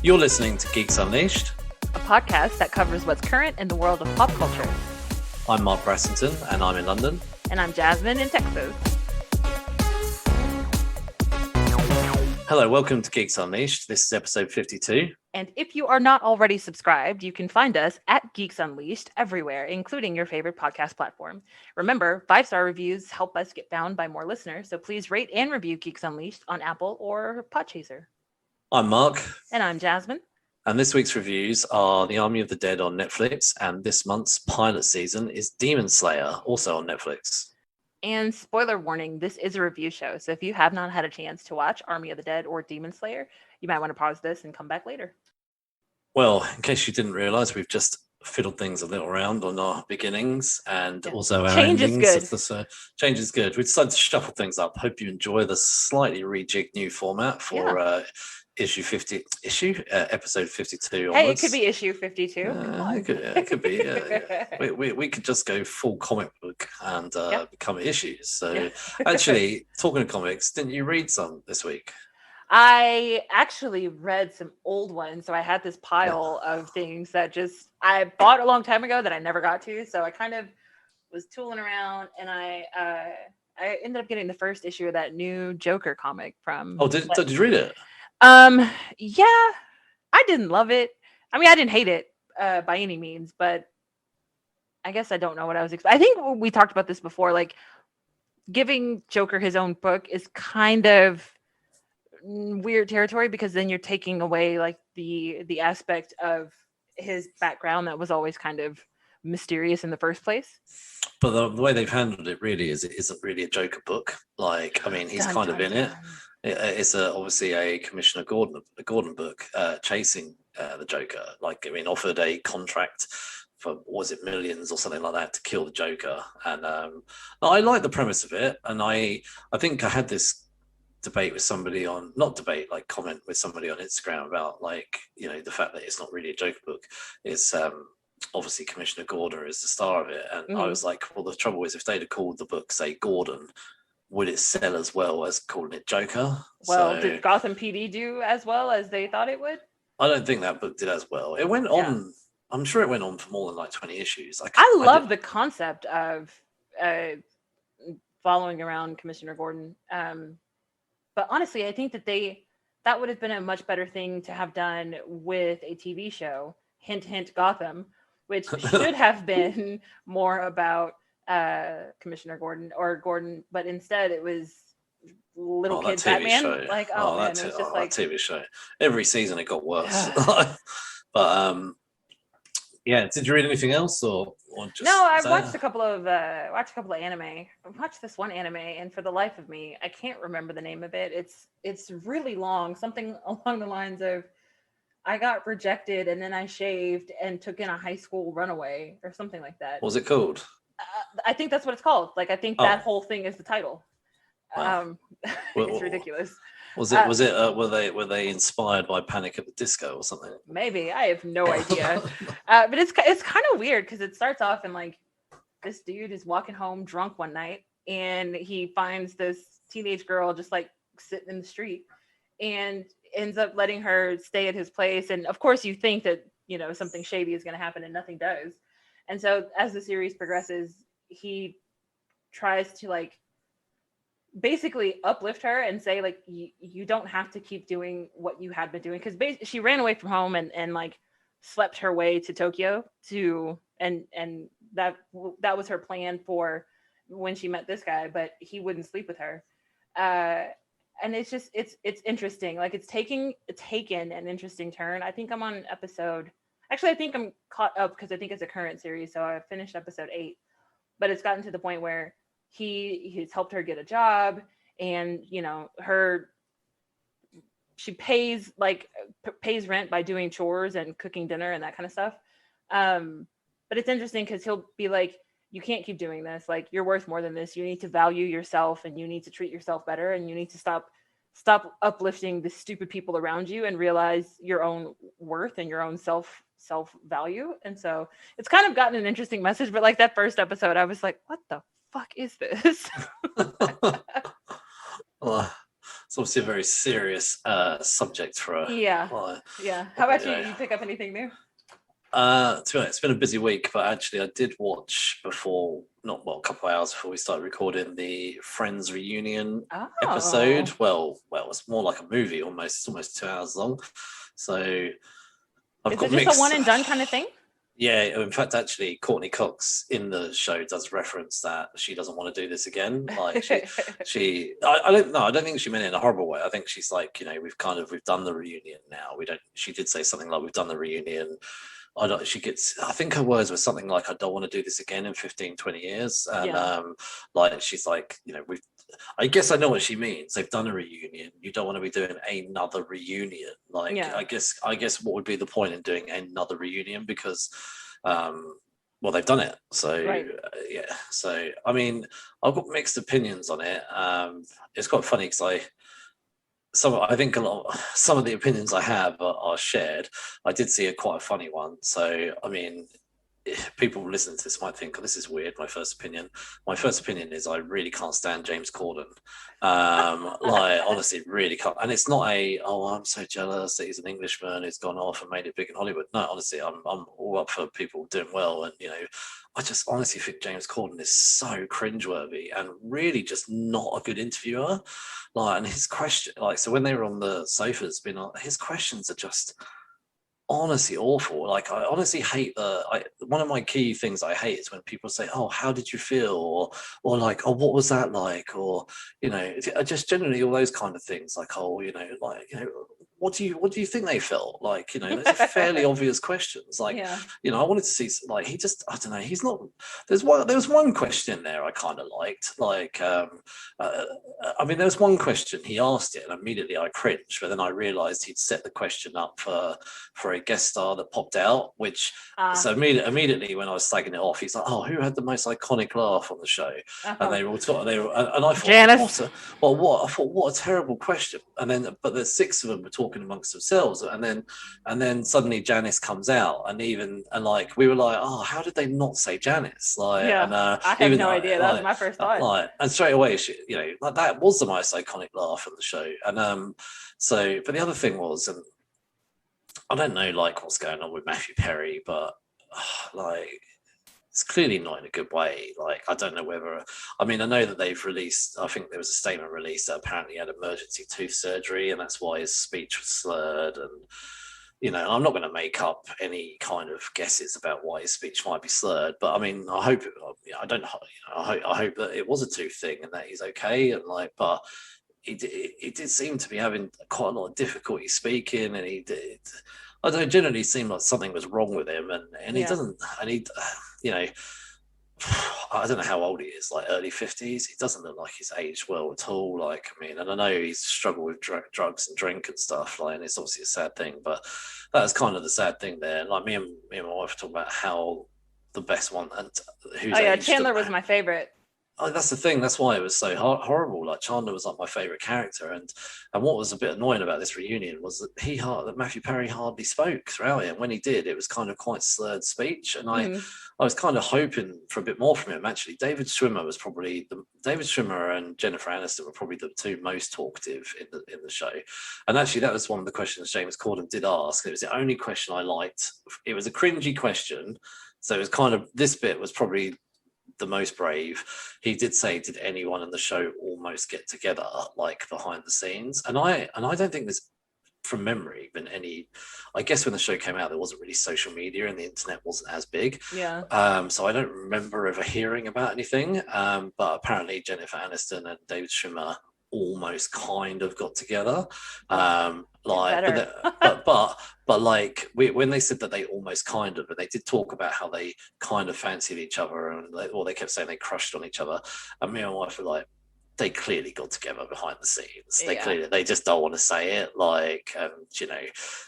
You're listening to Geeks Unleashed. A podcast that covers what's current in the world of pop culture. I'm Mark Brassington, and I'm in London. And I'm Jasmine in Texas. Hello, welcome to Geeks Unleashed. This is episode 52. And if you are not already subscribed, you can find us at Geeks Unleashed everywhere, including your favorite podcast platform. Remember, 5-star reviews help us get found by more listeners, so please rate and review Geeks Unleashed on Apple or Podchaser. I'm Mark. And I'm Jasmine. And this week's reviews are The Army of the Dead on Netflix, and this month's pilot season is Demon Slayer, also on Netflix. And spoiler warning, this is a review show, so if you have not had a chance to watch Army of the Dead or Demon Slayer, you might want to pause this and come back later. Well, in case you didn't realise, we've just fiddled things a little around on our beginnings and also our change endings. Is good. Change is good. We decided to shuffle things up. Hope you enjoy the slightly rejigged new format for episode 52 onwards. Hey, it could be issue 52. It could be. Yeah. We could just go full comic book and become issues. So actually, talking of comics, didn't you read some this week? I actually read some old ones. So I had this pile of things that I bought a long time ago that I never got to. So I kind of was tooling around, and I ended up getting the first issue of that new Joker comic from. Oh, did you read it? Yeah, I didn't love it. I mean, I didn't hate it by any means, but I guess I don't know what I was expecting. I think we talked about this before, like giving Joker his own book is kind of weird territory, because then you're taking away like the aspect of his background that was always kind of mysterious in the first place. But the way they've handled it really is it isn't really a Joker book. Like, I mean, he's kind of in it. It's obviously a Commissioner Gordon book chasing the Joker. Like, I mean, offered a contract for, was it millions or something like that, to kill the Joker. And I like the premise of it. And I think I had this debate with somebody on, not debate, like comment with somebody on Instagram about, like, you know, the fact that it's not really a Joker book. It's obviously Commissioner Gordon is the star of it. And I was like, well, the trouble is, if they'd have called the book, say, Gordon, would it sell as well as calling it Joker? Well, did Gotham PD do as well as they thought it would? I don't think that book did as well. It went on, I'm sure it went on for more than like 20 issues. I love the concept of following around Commissioner Gordon. But honestly, I think that would have been a much better thing to have done with a TV show, hint, hint, Gotham, which should have been more about Commissioner Gordon, but instead it was little kid Batman. Show. Like, that TV show. Every season it got worse. But did you read anything else or just? No, I watched a couple of anime. I watched this one anime, and for the life of me, I can't remember the name of it. It's really long, something along the lines of, I got rejected and then I shaved and took in a high school runaway or something like that. What was it called? I think that's what it's called. Like, I think that whole thing is the title. Wow. It's ridiculous. Were they inspired by Panic at the Disco or something? Maybe, I have no idea. But it's kind of weird, because it starts off and like this dude is walking home drunk one night, and he finds this teenage girl just like sitting in the street, and ends up letting her stay at his place. And of course, you think that, you know, something shady is going to happen, and nothing does. And so as the series progresses, he tries to like basically uplift her and say, like, you don't have to keep doing what you had been doing, because she ran away from home and like slept her way to Tokyo and that was her plan for when she met this guy, but he wouldn't sleep with her. And it's just it's interesting. Like, it's taken an interesting turn. I think I'm on episode. Actually, I think I'm caught up, because I think it's a current series, so I finished episode 8. But it's gotten to the point where he's helped her get a job, and, you know, she pays rent by doing chores and cooking dinner and that kind of stuff. But it's interesting, because he'll be like, you can't keep doing this. Like, you're worth more than this. You need to value yourself, and you need to treat yourself better, and you need to stop uplifting the stupid people around you and realize your own worth and your own self value. And so it's kind of gotten an interesting message. But like, that first episode, I was like, what the fuck is this? Well, it's obviously a very serious subject for a. Yeah. How about you? You pick up anything new? To be honest, it's been a busy week, but actually, I did watch a couple of hours before we started recording the Friends reunion episode. Well, it's more like a movie almost. It's almost 2 hours long. So Is it just a one and done kind of thing? Yeah, in fact, actually, Courtney Cox in the show does reference that she doesn't want to do this again. Like I don't think she meant it in a horrible way. I think she's like, we've done the reunion now. She did say something like, we've done the reunion. I think her words were something like, I don't want to do this again in 15, 20 years. And like, she's like, I guess I know what she means. They've done a reunion. You don't want to be doing another reunion. Like, I guess what would be the point in doing another reunion? Because, they've done it. So, right. So, I mean, I've got mixed opinions on it. It's quite funny because some of the opinions I have are shared. I did see quite a funny one. So, I mean, people listening to this might think, oh, this is weird. My first opinion is I really can't stand James Corden. Like, honestly, really can't. And it's not I'm so jealous that he's an Englishman who's gone off and made it big in Hollywood. No, honestly, I'm all up for people doing well. And, I just honestly think James Corden is so cringeworthy and really just not a good interviewer. Like, and his question, so when they were on the sofas, his questions are just honestly awful. Like, I honestly hate one of my key things I hate is when people say, oh, how did you feel, or like, oh, what was that like, or just generally all those kind of things, like, oh, what do you think they felt like? Those are fairly obvious questions. Like, I wanted to see, like, he just, I don't know, he's not. There was one question there I kind of liked. Like, I mean, there was one question he asked it, and immediately I cringed, but then I realised he'd set the question up for a guest star that popped out. Which so immediately when I was slagging it off, he's like, "Oh, who had the most iconic laugh on the show?" And they were all talking. And I thought, Janice. What a terrible question. And then, but the six of them were talking amongst themselves, and then suddenly Janice comes out, and like we were like, oh, how did they not say Janice? Like, I have no idea. That was my first thought. And straight away, like, that was the most iconic laugh on the show. And but the other thing was, and I don't know, like, what's going on with Matthew Perry, but like, it's clearly not in a good way. Like, I don't know whether, I mean, I know that they've released, I think there was a statement released that apparently he had emergency tooth surgery, and that's why his speech was slurred. And, I'm not going to make up any kind of guesses about why his speech might be slurred, but I mean, I hope, I hope that it was a tooth thing and that he's okay. And like, but he did seem to be having quite a lot of difficulty speaking, and I don't generally seem like something was wrong with him, and he doesn't, and I don't know how old he is, like early 50s. He doesn't look like he's aged well at all. Like, I mean, and I know he's struggled with drugs and drink and stuff, like, and it's obviously a sad thing, but that's kind of the sad thing there. Like, me and my wife talk about how the best one, and who's Chandler was my favorite. Oh, that's the thing. That's why it was so horrible. Like, Chandler was like my favorite character, and what was a bit annoying about this reunion was that Matthew Perry hardly spoke throughout it. And when he did, it was kind of quite slurred speech, and I was kind of hoping for a bit more from him. Actually, David Schwimmer and Jennifer Aniston were probably the two most talkative in the show. And actually, that was one of the questions James Corden did ask. It was the only question I liked. It was a cringy question, so it was kind of, this bit was probably the most brave. He did say, did anyone in the show almost get together, like, behind the scenes? And I don't think there's, from memory, been any. I guess when the show came out, there wasn't really social media and the internet wasn't as big. So I don't remember ever hearing about anything. But apparently Jennifer Aniston and David Schwimmer almost kind of got together. But like, when they said that they almost kind of, but they did talk about how they kind of fancied each other, and they kept saying they crushed on each other. And me and my wife were like, they clearly got together behind the scenes. They just don't want to say it. Like,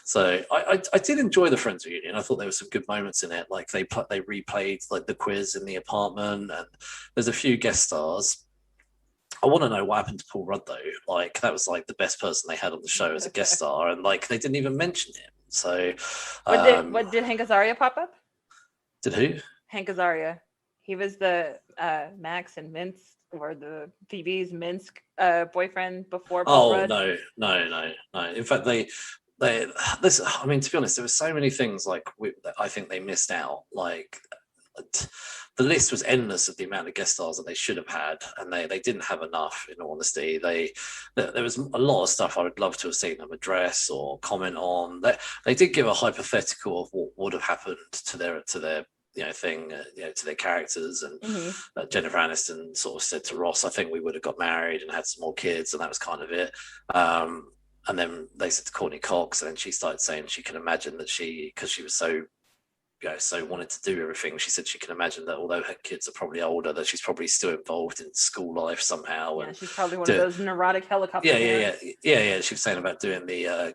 so I did enjoy the Friends reunion. I thought there were some good moments in it. Like, they replayed like the quiz in the apartment, and there's a few guest stars. I want to know what happened to Paul Rudd, though. Like, that was like the best person they had on the show as a guest star, and like, they didn't even mention him. So, what did Hank Azaria pop up? Did who? Hank Azaria. He was the Max and Vince or the Phoebe's Minsk boyfriend before Paul Oh Rudd. no. In fact, this. I mean, to be honest, there were so many things like that I think they missed out. Like the list was endless of the amount of guest stars that they should have had, and they didn't have enough. In all honesty, there was a lot of stuff I would love to have seen them address or comment on. They did give a hypothetical of what would have happened to their thing, to their characters, and Jennifer Aniston sort of said to Ross, "I think we would have got married and had some more kids," and that was kind of it. And then they said to Courtney Cox, and then she started saying she can imagine that because she was so wanted to do everything. She said she can imagine that although her kids are probably older, that she's probably still involved in school life somehow. Yeah, and she's probably one of those neurotic helicopter parents. Yeah. She was saying about doing the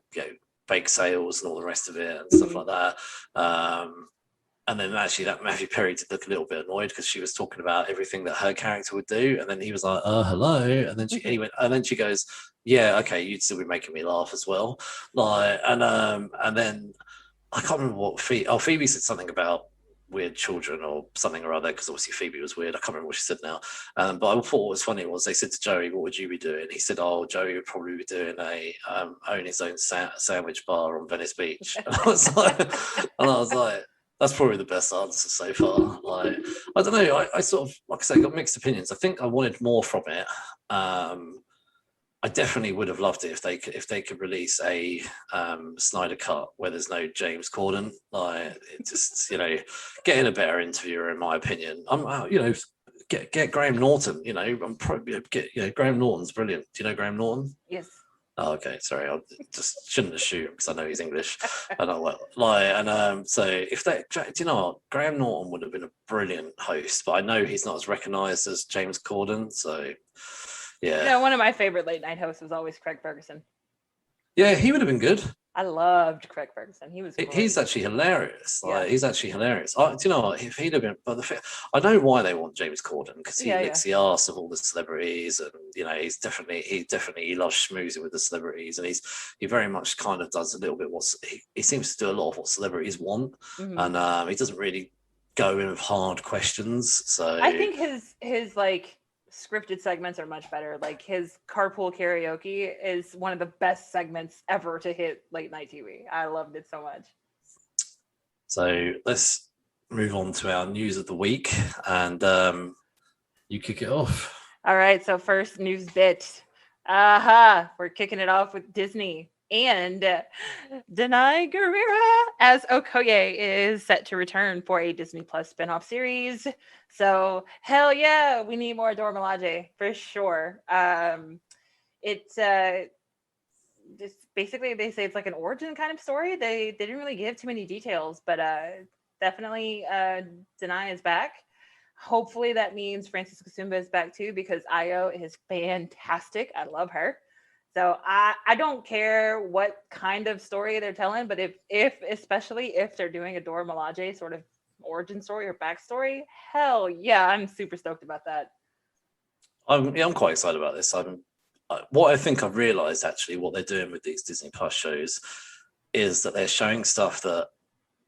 bake sales and all the rest of it and stuff like that. And then actually that Matthew Perry did look a little bit annoyed because she was talking about everything that her character would do. And then he was like, hello. And then she goes, yeah, okay, you'd still be making me laugh as well. And then I can't remember what Phoebe said something about weird children or something or other, because obviously Phoebe was weird. I can't remember what she said now. But I thought what was funny was they said to Joey, what would you be doing? He said, Joey would probably be doing own his own sandwich bar on Venice Beach. And I was like, that's probably the best answer so far. Like, I don't know. I sort of, like I say, got mixed opinions. I think I wanted more from it. I definitely would have loved it if they could release a Snyder cut where there's no James Corden. Like, it just getting a better interviewer, in my opinion. Get Graham Norton. I'm probably Graham Norton's brilliant. Do you know Graham Norton? Yes. Oh, okay, sorry. I just shouldn't assume because I know he's English. So if do you know what? Graham Norton would have been a brilliant host, but I know he's not as recognised as James Corden. So, yeah. One of my favorite late night hosts was always Craig Ferguson. Yeah, he would have been good. I loved Craig Ferguson. He was great. He's actually hilarious. He's actually hilarious. Do you know what? If he'd have been, I know why they want James Corden, because he licks the arse of all the celebrities, and he's he loves schmoozing with the celebrities, and he very much kind of does a little bit he seems to do a lot of what celebrities want, and he doesn't really go in with hard questions. So I think his like scripted segments are much better. Like his carpool karaoke is one of the best segments ever to hit late night TV. I loved it so much. So let's move on to our news of the week, and you kick it off. All right. So first news bit. We're kicking it off with Disney. And Danai Gurira as Okoye is set to return for a Disney Plus spinoff series. So hell yeah, we need more Dora Milaje for sure. It's just basically they say it's like an origin kind of story. They didn't really give too many details, but definitely Danai is back. Hopefully that means Francis Kasumba is back too, because Ayo is fantastic. I love her. So I don't care what kind of story they're telling, but especially if they're doing a Dora Milaje sort of origin story or backstory, hell yeah, I'm super stoked about that. I'm quite excited about this. What I think I've realised actually, what they're doing with these Disney Plus shows is that they're showing stuff that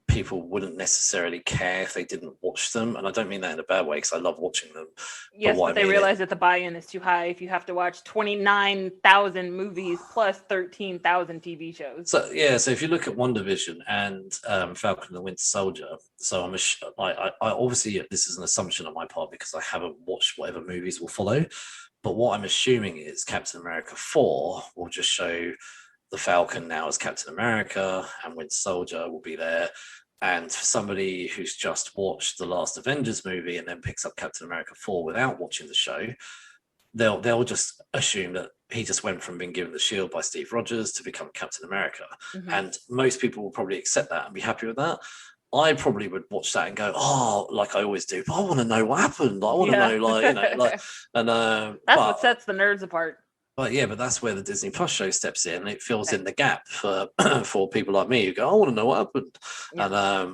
people wouldn't necessarily care if they didn't watch them, and I don't mean that in a bad way, because I love watching them. Yes, but they realize that the buy-in is too high if you have to watch 29,000 movies plus 13,000 TV shows. So if you look at WandaVision and Falcon and the Winter Soldier, so I obviously this is an assumption on my part because I haven't watched whatever movies will follow, but what I'm assuming is Captain America 4 will just show the Falcon now as Captain America, and Winter Soldier will be there. And for somebody who's just watched the last Avengers movie and then picks up Captain America 4 without watching the show, they'll just assume that he just went from being given the shield by Steve Rogers to become Captain America. Mm-hmm. And most people will probably accept that and be happy with that. I probably would watch that and go, like I always do, but I want to know what happened. I want to know, and that's what sets the nerds apart. But that's where the Disney Plus show steps in. It fills in the gap for for people like me who go, I want to know what happened. Yeah.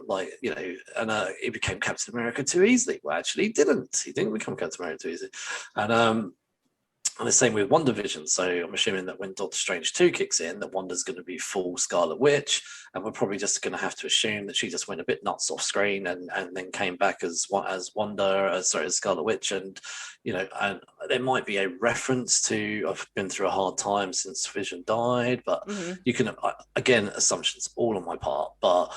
And he became Captain America too easily. Well, actually, he didn't. He didn't become Captain America too easily. And And the same with WandaVision. So I'm assuming that when Doctor Strange 2 kicks in, that Wanda's going to be full Scarlet Witch. And we're probably just going to have to assume that she just went a bit nuts off screen and then came back as Scarlet Witch. And, and there might be a reference to, I've been through a hard time since Vision died. But you can, again, assumptions all on my part. But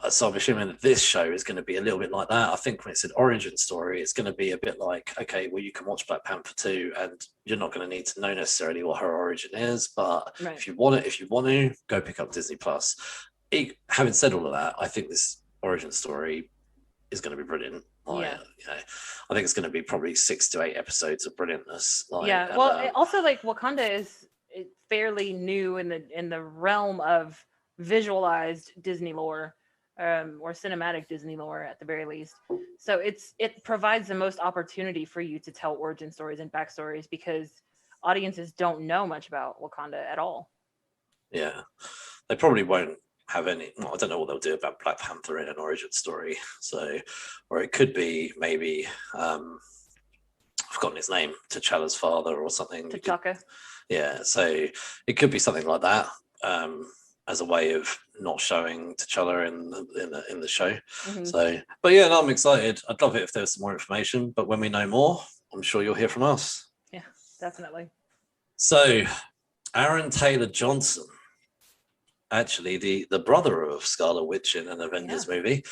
so I'm assuming that this show is going to be a little bit like that. I think when it's an origin story, it's going to be a bit like, okay, well, you can watch Black Panther 2 and you're not going to need to know necessarily what her origin is. But if you want to, go pick up Disney Plus. Having said all of that, I think this origin story is going to be brilliant. I think it's going to be probably 6 to 8 episodes of brilliantness. Also like Wakanda is fairly new in the realm of visualized Disney lore. Or cinematic Disney lore at the very least. So it provides the most opportunity for you to tell origin stories and backstories because audiences don't know much about Wakanda at all. Yeah, they probably won't have any. Well, I don't know what they'll do about Black Panther in an origin story. So, or it could be maybe I've forgotten his name, T'Challa's father or something. T'Chaka. Yeah, so it could be something like that. As a way of not showing T'Challa in the show. So, but yeah, no, I'm excited. I'd love it if there was some more information, but when we know more, I'm sure you'll hear from us. Yeah, definitely. So, Aaron Taylor Johnson, actually the brother of Scarlet Witch in an Avengers movie,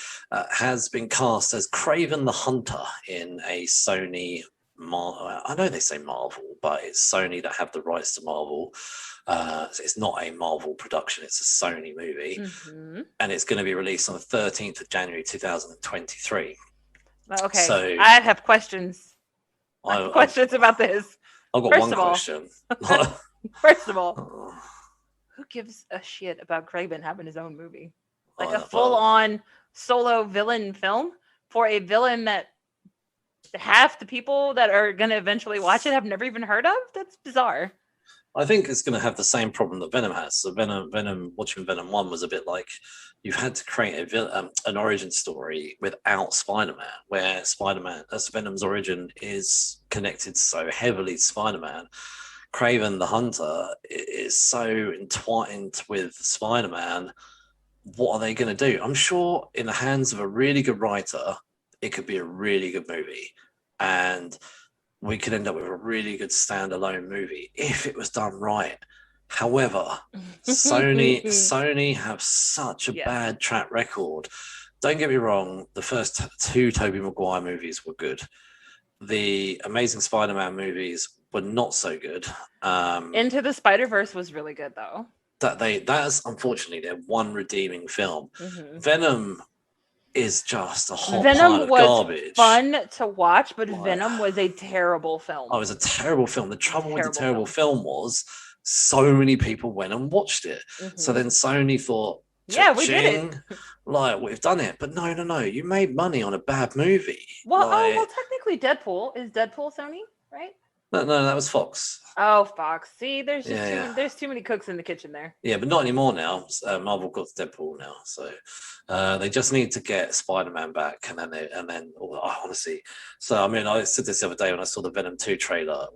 has been cast as Kraven the Hunter in a Sony. I know they say Marvel, but it's Sony that have the rights to Marvel. It's not a Marvel production, it's a Sony movie. And it's going to be released on the 13th of January 2023. Okay, so I have questions. Questions about this. I've got one question. First of all, who gives a shit about Kraven having his own movie? Like a full-on solo villain film for a villain that half the people that are going to eventually watch it have never even heard of? That's bizarre. I think it's going to have the same problem that Venom has. So Venom, watching Venom 1 was a bit like you've had to create an origin story without Spider-Man, where Venom's origin is connected so heavily to Spider-Man. Kraven the Hunter is so entwined with Spider-Man. What are they going to do? I'm sure in the hands of a really good writer, it could be a really good movie. And we could end up with a really good standalone movie if it was done right. However, Sony have such a bad track record. Don't get me wrong, the first 2 Tobey Maguire movies were good. The Amazing Spider-Man movies were not so good. Into the Spider-Verse was really good though. That's unfortunately their one redeeming film. Venom is just a hot Venom pile of was garbage. Fun to watch, but Venom was a terrible film. Oh, it was a terrible film. The trouble with the terrible film was so many people went and watched it. So then Sony thought, yeah, we did it. Like, we've done it. But no. You made money on a bad movie. Well, technically Deadpool. Is Deadpool Sony, right? No, that was Fox. Oh, Fox. See, there's just there's too many cooks in the kitchen there. Yeah, but not anymore now. Marvel got Deadpool now, so they just need to get Spider-Man back, and then honestly. So I mean, I said this the other day when I saw the Venom 2 trailer.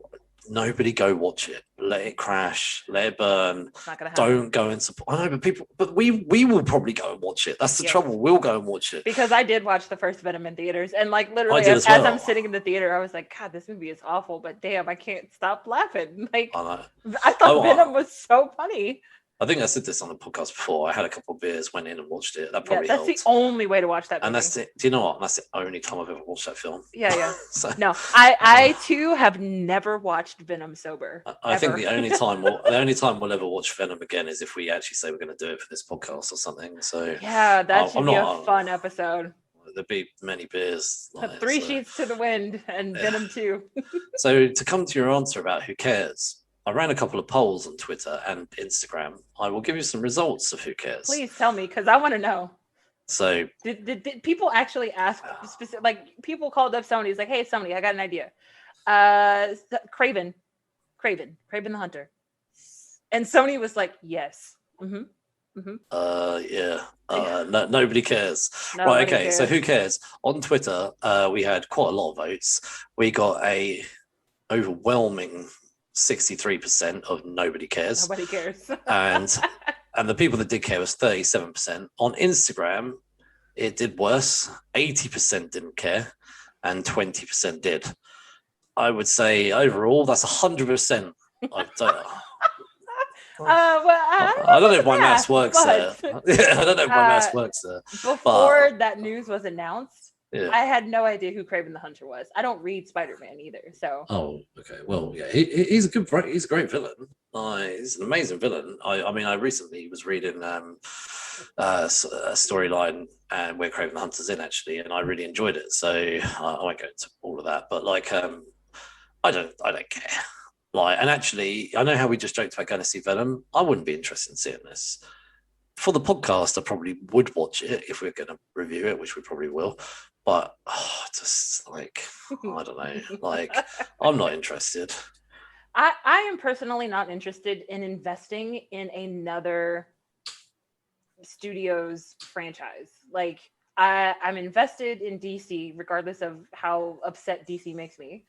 Nobody go watch it. Let it crash. Let it burn. It's not gonna happen. Don't go and support. I know, but we will probably go and watch it. That's the trouble. We'll go and watch it. Because I did watch the first Venom in theaters, and like literally as I'm sitting in the theater, I was like, God, this movie is awful, but damn, I can't stop laughing. Like I thought Venom was so funny. I think I said this on the podcast before. I had a couple of beers, went in and watched it. That probably helped. That's the only way to watch that movie. And that's it. Do you know what? That's the only time I've ever watched that film. Yeah. So, no, I too have never watched Venom sober. I think the only time we'll ever watch Venom again is if we actually say we're going to do it for this podcast or something. So yeah, that should be a fun episode. There'd be many beers. Three sheets to the wind and Venom 2. So to come to your answer about who cares, I ran a couple of polls on Twitter and Instagram. I will give you some results of who cares. Please tell me, because I want to know. So did people actually ask specific? Like people called up Sony. It's like, hey, Sony, I got an idea. Kraven the Hunter, and Sony was like, yes. Nobody cares. Right, okay. So who cares? On Twitter, we had quite a lot of votes. We got a overwhelming 63% of nobody cares. Nobody cares. and the people that did care was 37%. On Instagram, it did worse. 80% didn't care, and 20% did. I would say overall, that's 100%. I don't know if my maths works there. I don't know if my maths works there. Before that news was announced, yeah. I had no idea who Kraven the Hunter was. I don't read Spider-Man either, so. Oh, okay. Well, yeah, he's a great villain. He's an amazing villain. I mean, I recently was reading a storyline and where Kraven the Hunter's in actually, and I really enjoyed it. So I won't go into all of that, but like, I don't care. Like, and actually, I know how we just joked about going to see Venom. I wouldn't be interested in seeing this. For the podcast, I probably would watch it if we're going to review it, which we probably will. But just like, I don't know, like, I'm not interested. I am personally not interested in investing in another studio's franchise. Like, I'm invested in DC, regardless of how upset DC makes me.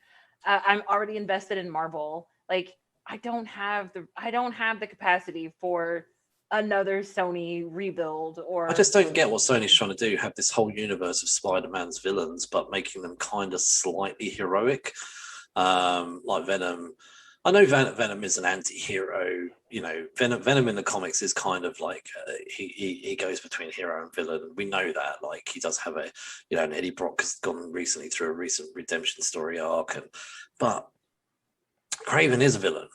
I'm already invested in Marvel. Like, I don't have the capacity for another Sony rebuild. Or I just don't get what Sony's trying to do. Have this whole universe of Spider-Man's villains, but making them kind of slightly heroic, like Venom. I know Venom is an anti-hero. You know, Venom in the comics is kind of like he goes between hero and villain. We know that. Like, he does have and Eddie Brock has gone recently through a recent redemption story arc, but Kraven is a villain.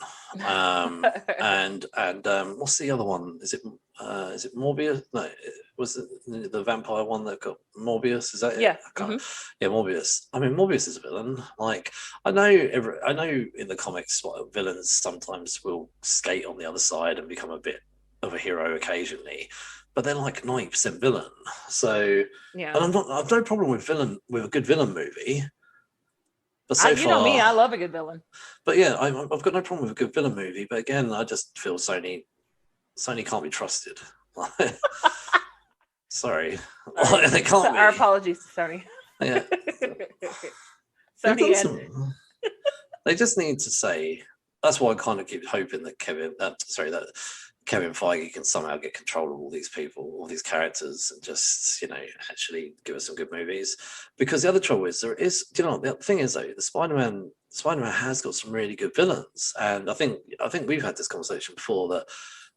And what's the other one? Is it Morbius? No, was it the vampire one that got Morbius? Is that yeah? Mm-hmm. Yeah, Morbius. I mean, Morbius is a villain. Like, I know in the comics, villains sometimes will skate on the other side and become a bit of a hero occasionally, but they're like 90% villain. So yeah, and I've no problem with a good villain movie. But so you know me, I love a good villain. But yeah, I've got no problem with a good villain movie. But again, I just feel Sony can't be trusted. Sorry, they can't. Our apologies to Sony. Yeah, Sony. They just need to say. That's why I kind of keep hoping that Kevin Feige can somehow get control of all these people, all these characters, and just, actually give us some good movies. Because the other trouble is the thing is though, the Spider-Man has got some really good villains, and I think we've had this conversation before that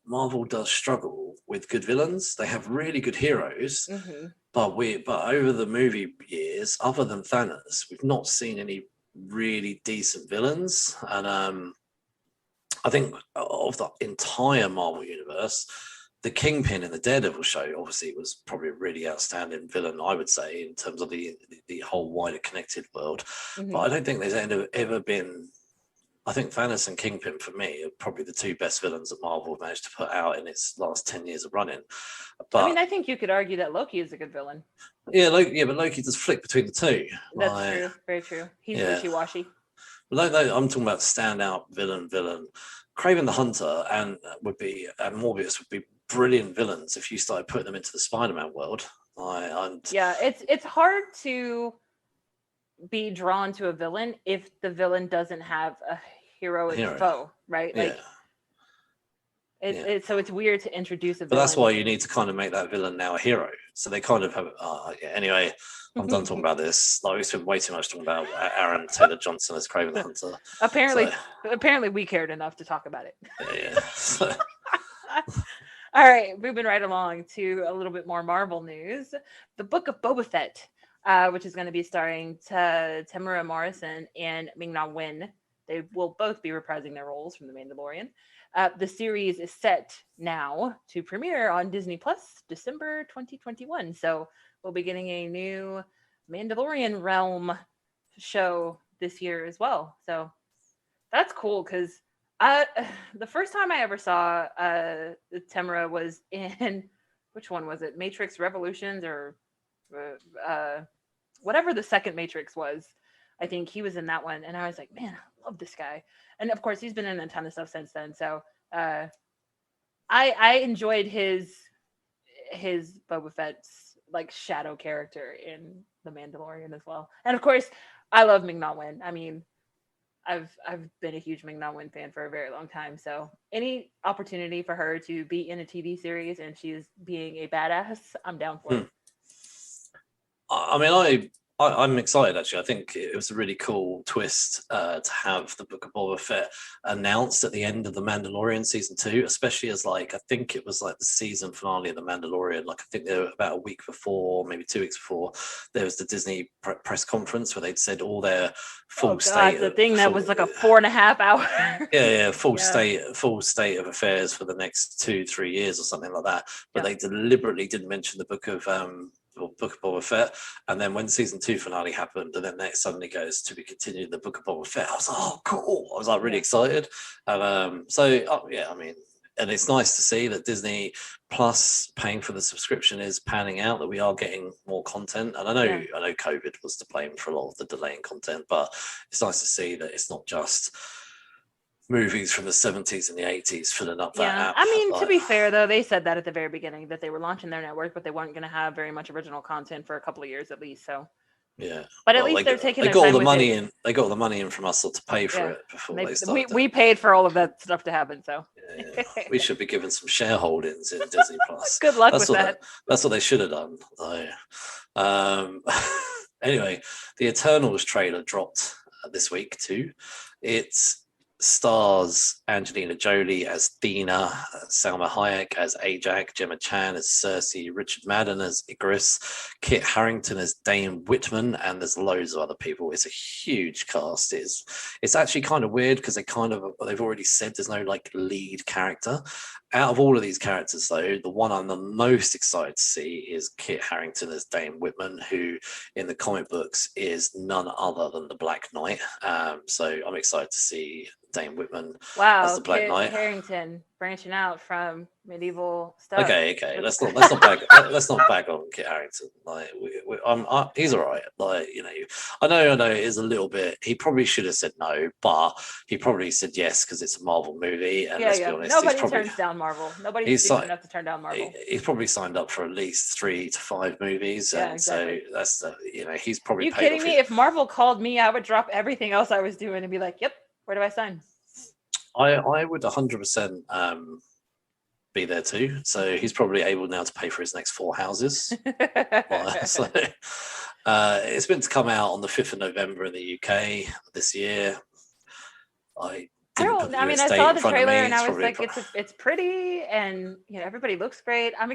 Marvel does struggle with good villains. They have really good heroes, mm-hmm. but over the movie years, other than Thanos, we've not seen any really decent villains, and I think of the entire Marvel universe, the Kingpin in the Daredevil show obviously was probably a really outstanding villain, I would say, in terms of the whole wider connected world. Mm-hmm. But I don't think there's ever been. I think Thanos and Kingpin, for me, are probably the two best villains that Marvel have managed to put out in its last 10 years of running. But I mean, I think you could argue that Loki is a good villain. Yeah, but Loki does flick between the two. That's true. Very true. He's wishy-washy. No, I'm talking about standout villain. Kraven the Hunter and Morbius would be brilliant villains if you started putting them into the Spider-Man world. It's hard to be drawn to a villain if the villain doesn't have a heroic foe, right? Like, so it's weird to introduce a villain. But that's why you need to kind of make that villain now a hero. So they kind of have. Anyway, I'm done talking about this. Like, we spent way too much talking about Aaron Taylor Johnson as Kraven the Hunter. Apparently, we cared enough to talk about it. Yeah. All right, moving right along to a little bit more Marvel news. The Book of Boba Fett, which is going to be starring Temuera Morrison and Ming-Na Wen. They will both be reprising their roles from The Mandalorian. The series is set now to premiere on Disney Plus December 2021. So we'll be getting a new Mandalorian realm show this year as well. So that's cool, because the first time I ever saw Temuera was in, which one was it? Matrix Revolutions, or whatever the second Matrix was. I think he was in that one, and I was like, man, I love this guy. And of course, he's been in a ton of stuff since then. So I enjoyed his Boba Fett's like shadow character in The Mandalorian as well. And of course, I love Ming-Na Wen. I mean, I've been a huge Ming-Na Wen fan for a very long time. So any opportunity for her to be in a TV series and she's being a badass, I'm down for it. I mean, I'm excited actually. I think it was a really cool twist to have the Book of Boba Fett announced at the end of the Mandalorian season 2, especially as like I think it was like the season finale of the Mandalorian. Like I think they were about a week before, maybe 2 weeks before, there was the Disney press conference where they'd said all their full state. The thing that was like a 4.5 hour. Full state of affairs for the next 2-3 years or something like that. But they deliberately didn't mention the Book of Boba Fett, and then when season 2 finale happened, and then it suddenly goes to be continued the Book of Boba Fett. I was like, oh, cool! I was like really excited, and I mean, and it's nice to see that Disney Plus paying for the subscription is panning out. That we are getting more content, and I know COVID was to blame for a lot of the delay in content, but it's nice to see that it's not just movies from the 70s and the 80s filling up that app. I mean, to be fair though, they said that at the very beginning that they were launching their network, but they weren't going to have very much original content for a couple of years at least. So but at least they're taking they got all the money in. They got all the money in from us to pay for it before they started. We paid for all of that stuff to happen. So we should be given some shareholdings in Disney Plus. Good luck with that. That's what they should have done. Anyway, the Eternals trailer dropped this week too. It stars Angelina Jolie as Thena, Salma Hayek as Ajak, Gemma Chan as Cersei, Richard Madden as Ygritte, Kit Harington as Dane Whitman, and there's loads of other people. It's a huge cast. It's actually kind of weird because they've already said there's no like lead character. Out of all of these characters, though, the one I'm the most excited to see is Kit Harington as Dane Whitman, who in the comic books is none other than the Black Knight. So I'm excited to see Dane Whitman as the Black Knight. Harrington branching out from medieval stuff. Okay. Let's not bag on Kit Harington. Like, he's all right. Like, you know, I know it is a little bit. He probably should have said no, but he probably said yes because it's a Marvel movie. And let's be honest, nobody turns down Marvel. Nobody's stupid enough to turn down Marvel. He's probably signed up for at least 3 to 5 movies, exactly. So that's he's probably. You kidding me? If Marvel called me, I would drop everything else I was doing and be like, "Yep, where do I sign?" I would 100% be there too. So he's probably able now to pay for his next 4 houses. So it's meant to come out on the 5th of November in the UK this year. I saw the trailer and I was like, it's pretty, and you know everybody looks great. I'm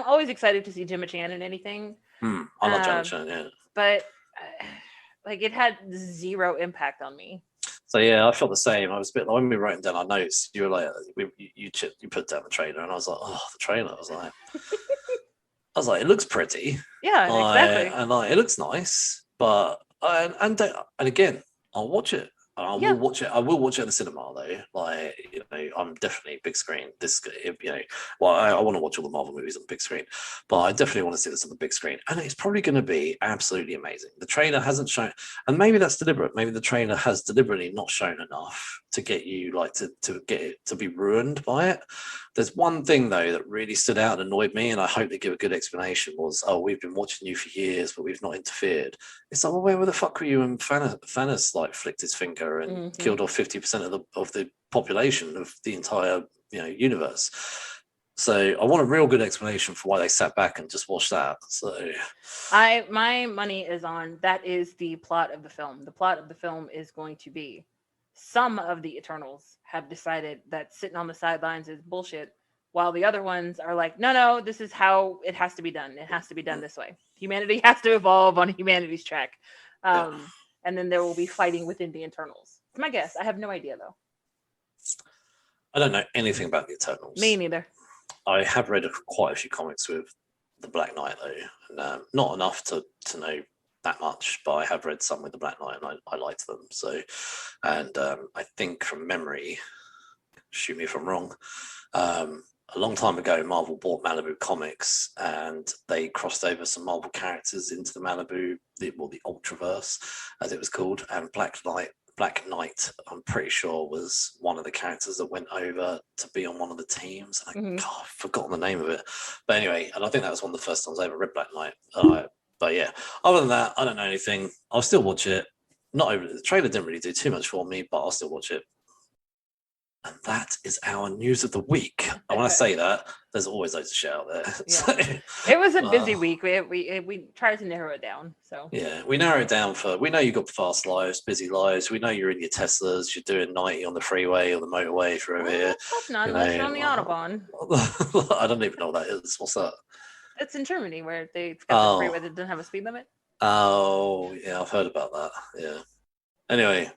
always excited to see Gemma Chan in anything. I love Gemma Chan, yeah. But like it had 0 impact on me. So yeah, I felt the same. I was a bit like when we were writing down our notes, you were like, you put down the trailer, and I was like, oh, the trailer. I was like, it looks pretty. Yeah, exactly. And like, it looks nice, but and again, I'll watch it. I will watch it. I will watch it in the cinema though. Like, you know, I'm definitely big screen. I want to watch all the Marvel movies on the big screen, but I definitely want to see this on the big screen. And it's probably going to be absolutely amazing. The trailer hasn't shown, and maybe that's deliberate. Maybe the trailer has deliberately not shown enough to get you like to get it to be ruined by it. There's one thing though that really stood out and annoyed me, and I hope they give a good explanation. Was we've been watching you for years, but we've not interfered. It's like, well, where the fuck were you when Thanos like flicked his finger and killed off 50% of the population of the entire universe? So I want a real good explanation for why they sat back and just watched that. So my money is on that is the plot of the film. The plot of the film is going to be some of the Eternals have decided that sitting on the sidelines is bullshit, while the other ones are like, no, this is how it has to be done. It has to be done this way. Humanity has to evolve on humanity's track. And then there will be fighting within the Eternals. It's my guess. I have no idea, though. I don't know anything about the Eternals. Me neither. I have read quite a few comics with the Black Knight, though. And, not enough to know that much, but I have read some with the Black Knight, and I liked them. So, and I think from memory, shoot me if I'm wrong, a long time ago, Marvel bought Malibu Comics, and they crossed over some Marvel characters into the Malibu, the Ultraverse, as it was called. And Black Knight, I'm pretty sure, was one of the characters that went over to be on one of the teams. I've forgotten the name of it. But anyway, and I think that was one of the first times I ever read Black Knight. But yeah, other than that, I don't know anything. I'll still watch it. not over the trailer didn't really do too much for me, but I'll still watch it. And that is our news of the week. And when I say that, there's always loads of shit out there. Yeah. So, it was a busy week. We tried to narrow it down. So yeah, we narrow it down we know you've got fast lives, busy lives. We know you're in your Teslas, you're doing 90 on the freeway or the motorway if you're over here. That's not unless you're on the Autobahn. I don't even know what that is. What's that? It's in Germany where it's got the freeway that doesn't have a speed limit. Oh, yeah, I've heard about that. Yeah. Anyway,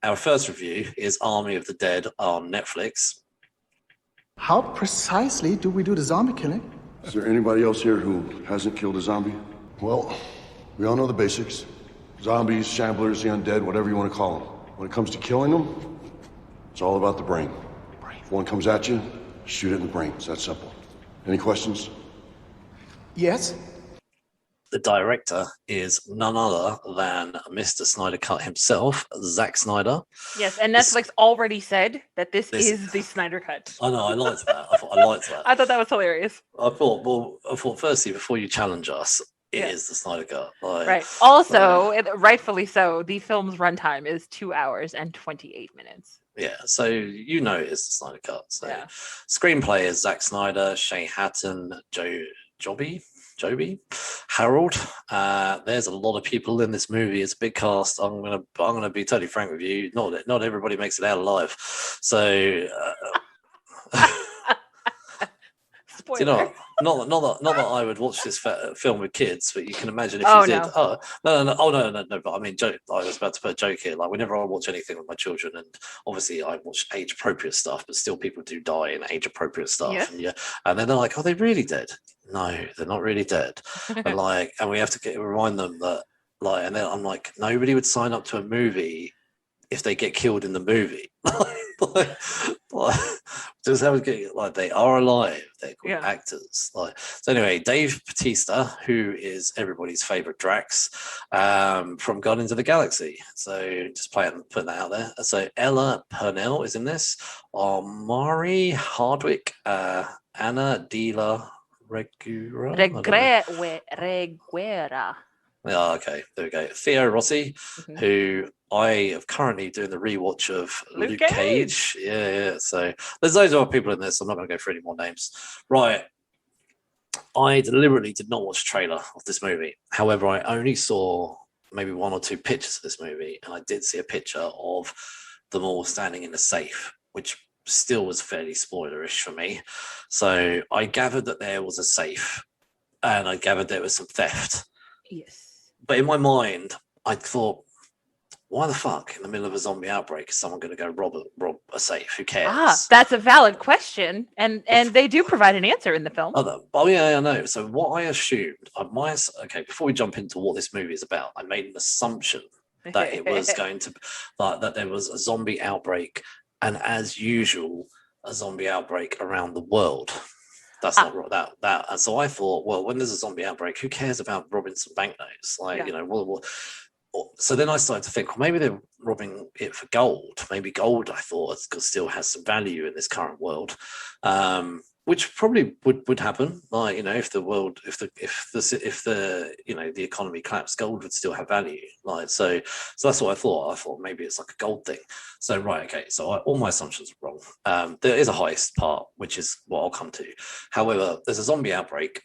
our first review is Army of the Dead on Netflix. How precisely do we do the zombie killing? Is there anybody else here who hasn't killed a zombie? Well, we all know the basics. Zombies, shamblers, the undead, whatever you want to call them. When it comes to killing them, it's all about the brain. If one comes at you, shoot it in the brain. It's that simple. Any questions? Yes. The director is none other than Mr. Snyder Cut himself, Zack Snyder. Yes, and Netflix already said that this is the Snyder Cut. I know, I liked that. I liked that. I thought that was hilarious. I thought firstly, before you challenge us, it is the Snyder Cut. Right. Also, rightfully so, the film's runtime is 2 hours and 28 minutes. Yeah, so you know it is the Snyder Cut. So screenplay is Zack Snyder, Shay Hatton, Joby, Harold. There's a lot of people in this movie. It's a big cast. I'm gonna be totally frank with you. Not everybody makes it out alive. So Spoiler. you know, not that I would watch this film with kids, but you can imagine if you did. No. But I mean, joke. I was about to put a joke here. Like whenever I watch anything with my children, and obviously I watch age appropriate stuff, but still people do die in age appropriate stuff. Yeah. And then they're like, "Are they really dead?" No, they're not really dead. And we have to remind them that, and then I'm like, nobody would sign up to a movie if they get killed in the movie. Just have to they are alive. They're good actors. So anyway, Dave Bautista, who is everybody's favorite Drax, from Guardians of the Galaxy. So just putting that out there. So Ella Purnell is in this. Mari Hardwick, Anna de la Reguera. Oh, okay, there we go. Theo Rossi, who I am currently doing the rewatch of Luke Cage. Yeah. So there's loads of other people in this. I'm not going to go through any more names. Right. I deliberately did not watch a trailer of this movie. However, I only saw maybe one or two pictures of this movie, and I did see a picture of them all standing in a safe, which still was fairly spoilerish for me. So I gathered that there was a safe, and I gathered there was some theft. Yes. But in my mind, I thought, why the fuck in the middle of a zombie outbreak is someone going to go rob a safe? Who cares? That's a valid question, and they do provide an answer in the film. Oh yeah, I know. So what I assumed, before we jump into what this movie is about, I made an assumption that it was going to, that there was a zombie outbreak, and as usual, a zombie outbreak around the world. That's not that. And so I thought, well, when there's a zombie outbreak, who cares about robbing some banknotes? So then I started to think, well, maybe they're robbing it for gold. Maybe gold, I thought, still has some value in this current world, which probably would happen. If the economy collapsed, gold would still have value. So that's what I thought. I thought maybe it's like a gold thing. So so all my assumptions were wrong. There is a heist part, which is what I'll come to. However, there's a zombie outbreak.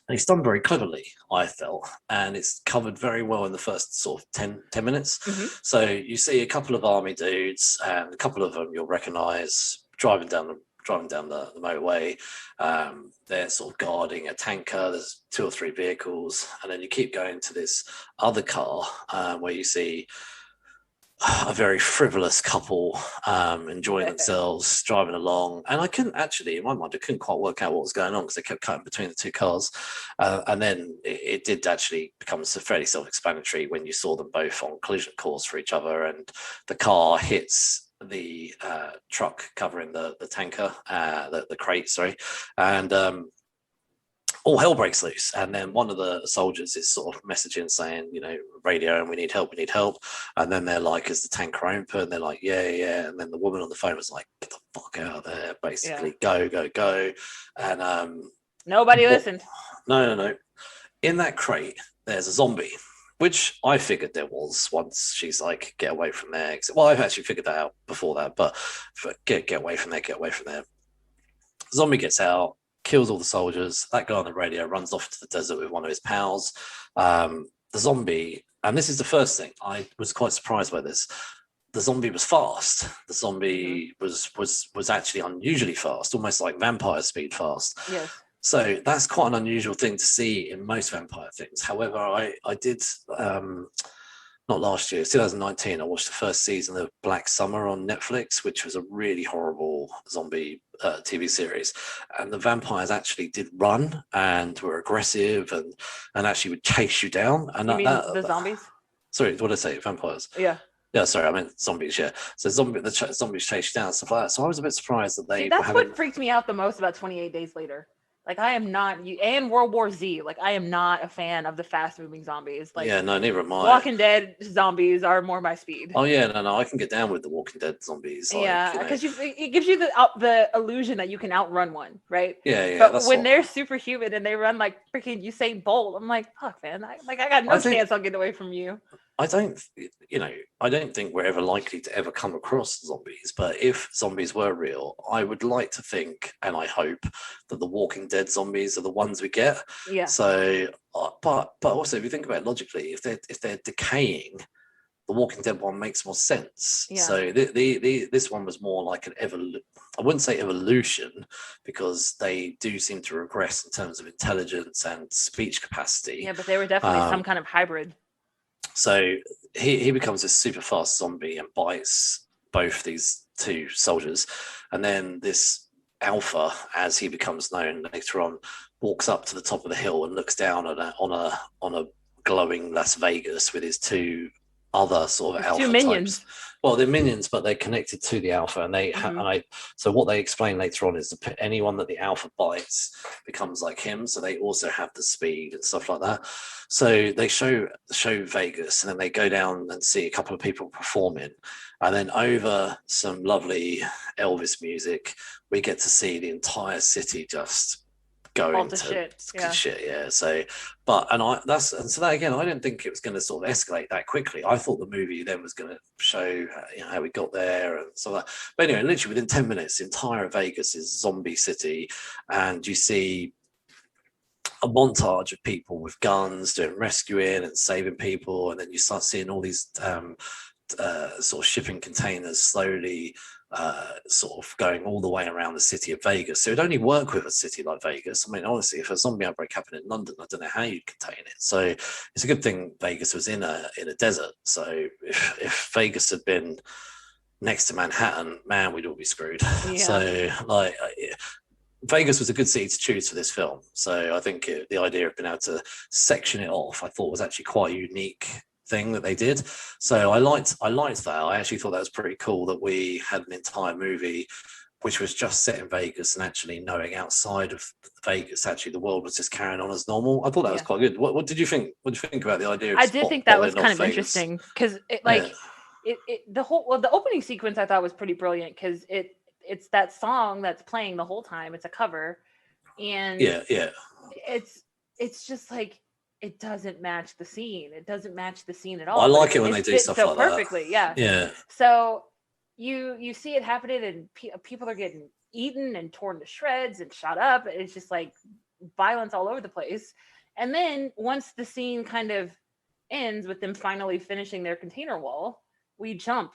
And it's done very cleverly, I felt, and it's covered very well in the first sort of 10 minutes. Mm-hmm. So you see a couple of army dudes, and a couple of them you'll recognise driving down the motorway. They're sort of guarding a tanker. There's 2 or 3 vehicles, and then you keep going to this other car where you see a very frivolous couple enjoying themselves, driving along. And I couldn't actually, in my mind, I couldn't quite work out what was going on because they kept cutting between the 2 cars. And then it did actually become fairly self-explanatory when you saw them both on collision course for each other, and the car hits the truck covering the tanker, the crate, sorry. And all hell breaks loose, and then one of the soldiers is sort of messaging saying, radio, and we need help. And then they're like, is the tanker open? They're like, yeah. And then the woman on the phone was like, get the fuck out of there, basically. Go. And nobody listened. No. In that crate, there's a zombie. which I figured there was once she's like, get away from there. Well, I've actually figured that out before that, but get away from there, get away from there. Zombie gets out, kills all the soldiers. That guy on the radio runs off to the desert with one of his pals. The zombie, and this is the first thing, I was quite surprised by this. The zombie was fast. The zombie was actually unusually fast, almost like vampire speed fast. Yes. So that's quite an unusual thing to see in most vampire things. However, I did, not last year, 2019, I watched the first season of Black Summer on Netflix, which was a really horrible zombie TV series. And the vampires actually did run and were aggressive and actually would chase you down. And you mean the zombies? Sorry, what did I say? Vampires? Yeah. Yeah, sorry, I meant zombies, yeah. So the zombies chase you down and stuff like that. So I was a bit surprised that they See, that's what freaked me out the most about 28 Days Later. Like, I am not, and World War Z, like, I am not a fan of the fast-moving zombies. Like, yeah, no, neither am I. Walking Dead zombies are more my speed. Oh, yeah, no, I can get down with the Walking Dead zombies. Like, yeah, because it gives you the illusion that you can outrun one, right? Yeah. But when they're superhuman and they run like freaking Usain Bolt, I'm like, fuck, man, I got no chance I'll get away from you. I don't think we're ever likely to ever come across zombies, but if zombies were real, I would like to think, and I hope, that the Walking Dead zombies are the ones we get. Yeah. So, but also, if you think about it logically, if they're decaying, the Walking Dead one makes more sense. Yeah. So this one was more like I wouldn't say evolution, because they do seem to regress in terms of intelligence and speech capacity. Yeah, but they were definitely some kind of hybrid. So he becomes a super fast zombie and bites both these two soldiers, and then this Alpha, as he becomes known later on, walks up to the top of the hill and looks down on a glowing Las Vegas with his two other sort of Alpha minions. types. Well, they're minions, but they're connected to the Alpha, and they so what they explain later on is that anyone that the Alpha bites becomes like him, so they also have the speed and stuff like that. So they show Vegas, and then they go down and see a couple of people performing, and then over some lovely Elvis music, we get to see the entire city just going to shit. Yeah. So, so that again, I didn't think it was going to sort of escalate that quickly. I thought the movie then was going to show how we got there and so that. But anyway, literally within 10 minutes, the entire Vegas is zombie city, and you see a montage of people with guns doing rescuing and saving people, and then you start seeing all these sort of shipping containers slowly sort of going all the way around the city of Vegas. So it'd only work with a city like Vegas. I mean, honestly, if a zombie outbreak happened in London, I don't know how you'd contain it. So it's a good thing Vegas was in a desert. So if Vegas had been next to Manhattan, man, we'd all be screwed. Yeah. So like Vegas was a good city to choose for this film. So I think the idea of being able to section it off, I thought was actually quite a unique thing that they did. So I liked that. I actually thought that was pretty cool that we had an entire movie which was just set in Vegas, and actually knowing outside of Vegas, actually the world was just carrying on as normal. I thought that was quite good. What did you think? What did you think about the idea of I did think that was kind of interesting, because the opening sequence I thought was pretty brilliant, because it's that song that's playing the whole time. It's a cover, and it's just like, it doesn't match the scene. It doesn't match the scene at all. I like it when they do stuff so like that. Perfectly, yeah. Yeah. So you see it happening, and people are getting eaten and torn to shreds and shot up. It's just like violence all over the place. And then once the scene kind of ends with them finally finishing their container wall, we jump.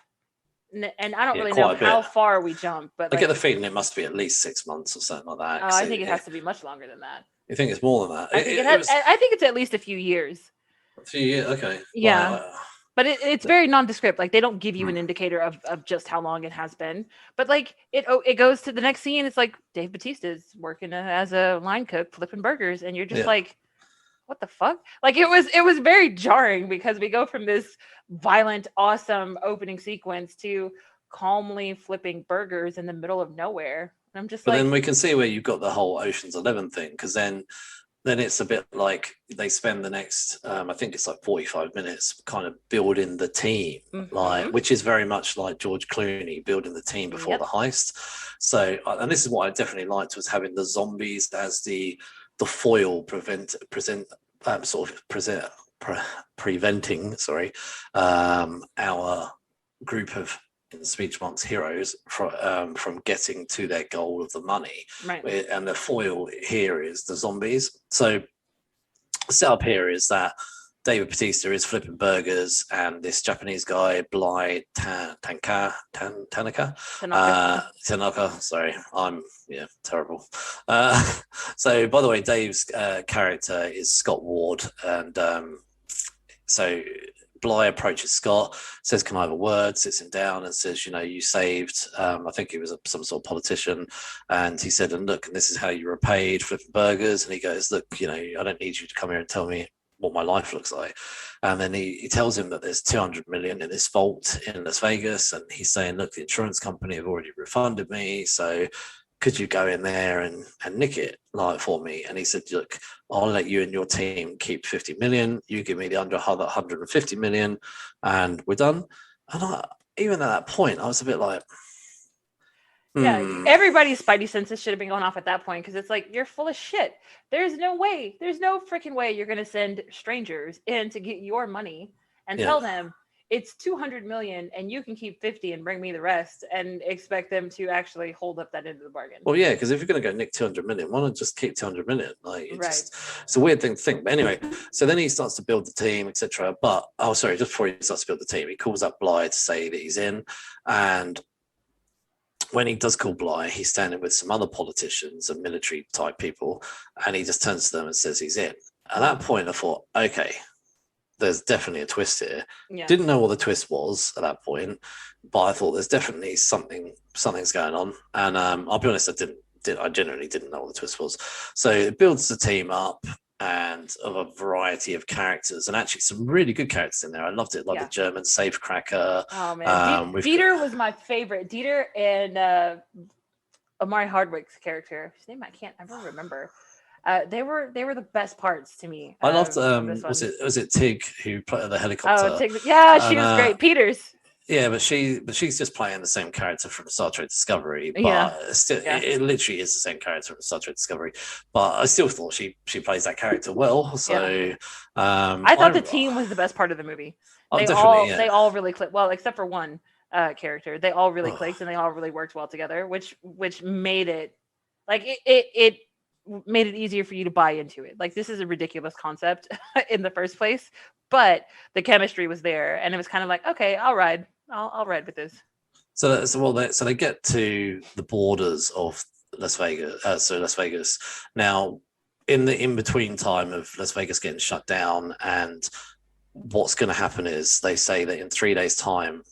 And I don't really know how far we jump, but I get the feeling it must be at least 6 months or something like that. Oh, I think it has to be much longer than that. You think it's more than that? I think it's at least a few years. A few years, okay. Yeah. But it's very nondescript. Like, they don't give you an indicator of just how long it has been. But like it goes to the next scene. It's like Dave Bautista's working as a line cook flipping burgers, and you're just like, what the fuck? Like, it was very jarring, because we go from this violent, awesome opening sequence to calmly flipping burgers in the middle of nowhere. And I'm just then we can see where you've got the whole Ocean's 11 thing, because then it's a bit like they spend the next I think it's like 45 minutes kind of building the team, like, which is very much like George Clooney building the team before the heist. So, and this is what I definitely liked, was having the zombies as the foil preventing, our group of, in speech marks, heroes from getting to their goal of the money. Right. And the foil here is the zombies. So the setup here is that David Bautista is flipping burgers, and this Japanese guy, Bly Tanaka. Sorry, I'm terrible. So, by the way, Dave's character is Scott Ward, and so Bly approaches Scott, says, "Can I have a word?" Sits him down and says, "You saved." I think he was some sort of politician, and he said, "And look, and this is how you were paid, flipping burgers." And he goes, "Look, I don't need you to come here and tell me what my life looks like." And then he tells him that there's 200 million in this vault in Las Vegas, and he's saying, "Look, the insurance company have already refunded me, so could you go in there and nick it for me?" And he said, "Look, I'll let you and your team keep 50 million. You give me the under 150 million, and we're done." And even at that point, I was a bit like, Yeah, everybody's spidey senses should have been going off at that point, because it's like, you're full of shit. There's no freaking way you're going to send strangers in to get your money and tell them it's 200 million and you can keep 50 and bring me the rest, and expect them to actually hold up that end of the bargain. Well, yeah, because if you're going to go nick 200 million, why not just keep 200 million? Right. It's a weird thing to think. But anyway, so then he starts to build the team, etc. But just before he starts to build the team, he calls up Bly to say that he's in. And when he does call Bly, he's standing with some other politicians and military type people, and he just turns to them and says he's in. At that point, I thought, okay, there's definitely a twist here. Yeah. Didn't know what the twist was at that point, but I thought there's definitely something's going on. And I'll be honest, I genuinely didn't know what the twist was. So it builds the team up, and of a variety of characters, and actually some really good characters in there. I loved it, like the German safecracker. Oh man, Dieter was my favorite. Dieter and Amari Hardwick's character, whose name I can't ever remember. They were the best parts to me. I loved was it Tig who played the helicopter? Oh, Tig, yeah, she was great. Peters. Yeah, but she's just playing the same character from Star Trek Discovery, but it literally is the same character from Star Trek Discovery. But I still thought she plays that character well. So I thought the team was the best part of the movie. They all really clicked. Well, except for one character, they all really clicked, and they all really worked well together, which made it like it made it easier for you to buy into it. Like, this is a ridiculous concept in the first place, but the chemistry was there, and it was kind of like, okay, I'll ride with this. So they get to the borders of Las Vegas. Las Vegas. Now, in the in-between time of Las Vegas getting shut down, and what's going to happen is they say that in 3 days' time,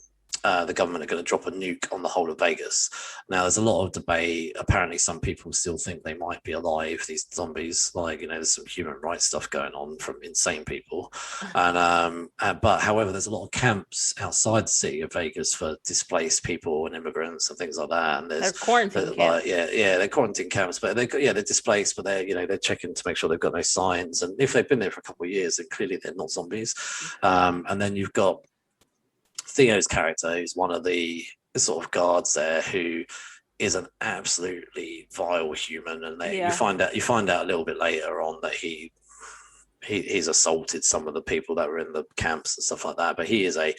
the government are going to drop a nuke on the whole of Vegas. Now, there's a lot of debate. Apparently, some people still think they might be alive, these zombies. There's some human rights stuff going on from insane people. But however, there's a lot of camps outside the city of Vegas for displaced people and immigrants and things like that. And there's quarantine camps. They're quarantine camps, but they're displaced, but they're checking to make sure they've got no signs. And if they've been there for a couple of years, then clearly they're not zombies. And then you've got Theo's character, who's one of the sort of guards there, who is an absolutely vile human, and you find out a little bit later on that he's assaulted some of the people that were in the camps and stuff like that. But he is a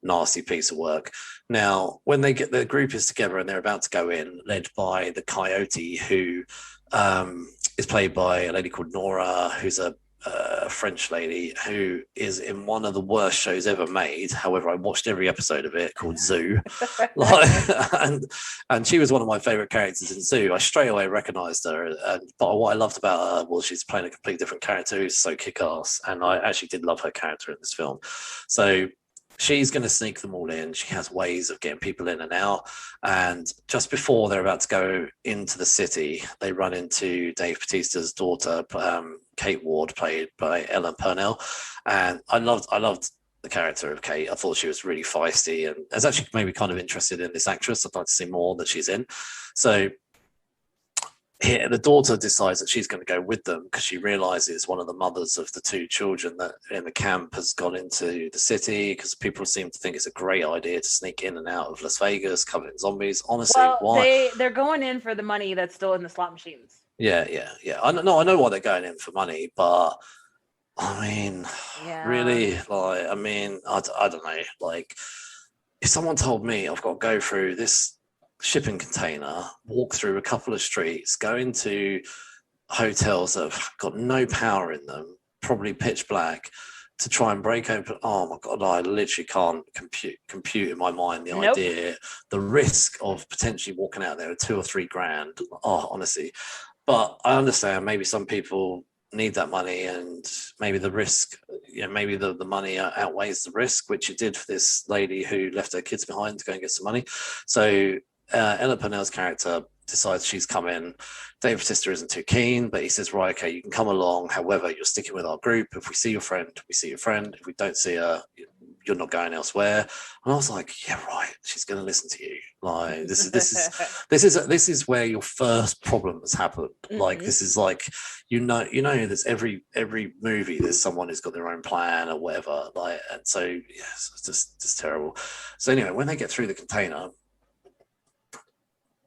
nasty piece of work. Now, when the group is together and they're about to go in, led by the Coyote, who is played by a lady called Nora, who's a French lady who is in one of the worst shows ever made. However, I watched every episode of it, called Zoo. And she was one of my favorite characters in Zoo. I straight away recognized her. But what I loved about her was she's playing a completely different character who's so kick-ass. And I actually did love her character in this film. So she's going to sneak them all in. She has ways of getting people in and out. And just before they're about to go into the city, they run into Dave Bautista's daughter, Kate Ward, played by Ellen Purnell. And I loved the character of Kate. I thought she was really feisty, and I was actually maybe kind of interested in this actress. I'd like to see more that she's in. So here, the daughter decides that she's going to go with them because she realizes one of the mothers of the two children that in the camp has gone into the city, because people seem to think it's a great idea to sneak in and out of Las Vegas covered in zombies. Honestly, why? They're going in for the money that's still in the slot machines. Yeah. I know why they're going in for money, but I mean, Yeah. really, like, I mean, I don't know. Like, if someone told me I've got to go through this shipping container, walk through a couple of streets, go into hotels that have got no power in them, probably pitch black, to try and break open. Oh my god, I literally can't compute in my mind the Nope. idea, the risk of potentially walking out there with 2 or 3 grand. Oh, honestly, but I understand maybe some people need that money, and maybe the risk, maybe the money outweighs the risk, which it did for this lady who left her kids behind to go and get some money. So Ella Purnell's character decides she's coming. David Bautista isn't too keen, but he says, right, okay, you can come along. However, you're sticking with our group. If we see your friend, we see your friend. If we don't see her, you're not going elsewhere. And I was like, yeah, right. She's going to listen to you. Like, this is where your first problem has happened. Mm-hmm. Like, this is like, there's every movie, there's someone who's got their own plan or whatever. Like, and so yes, it's just terrible. So anyway, when they get through the container,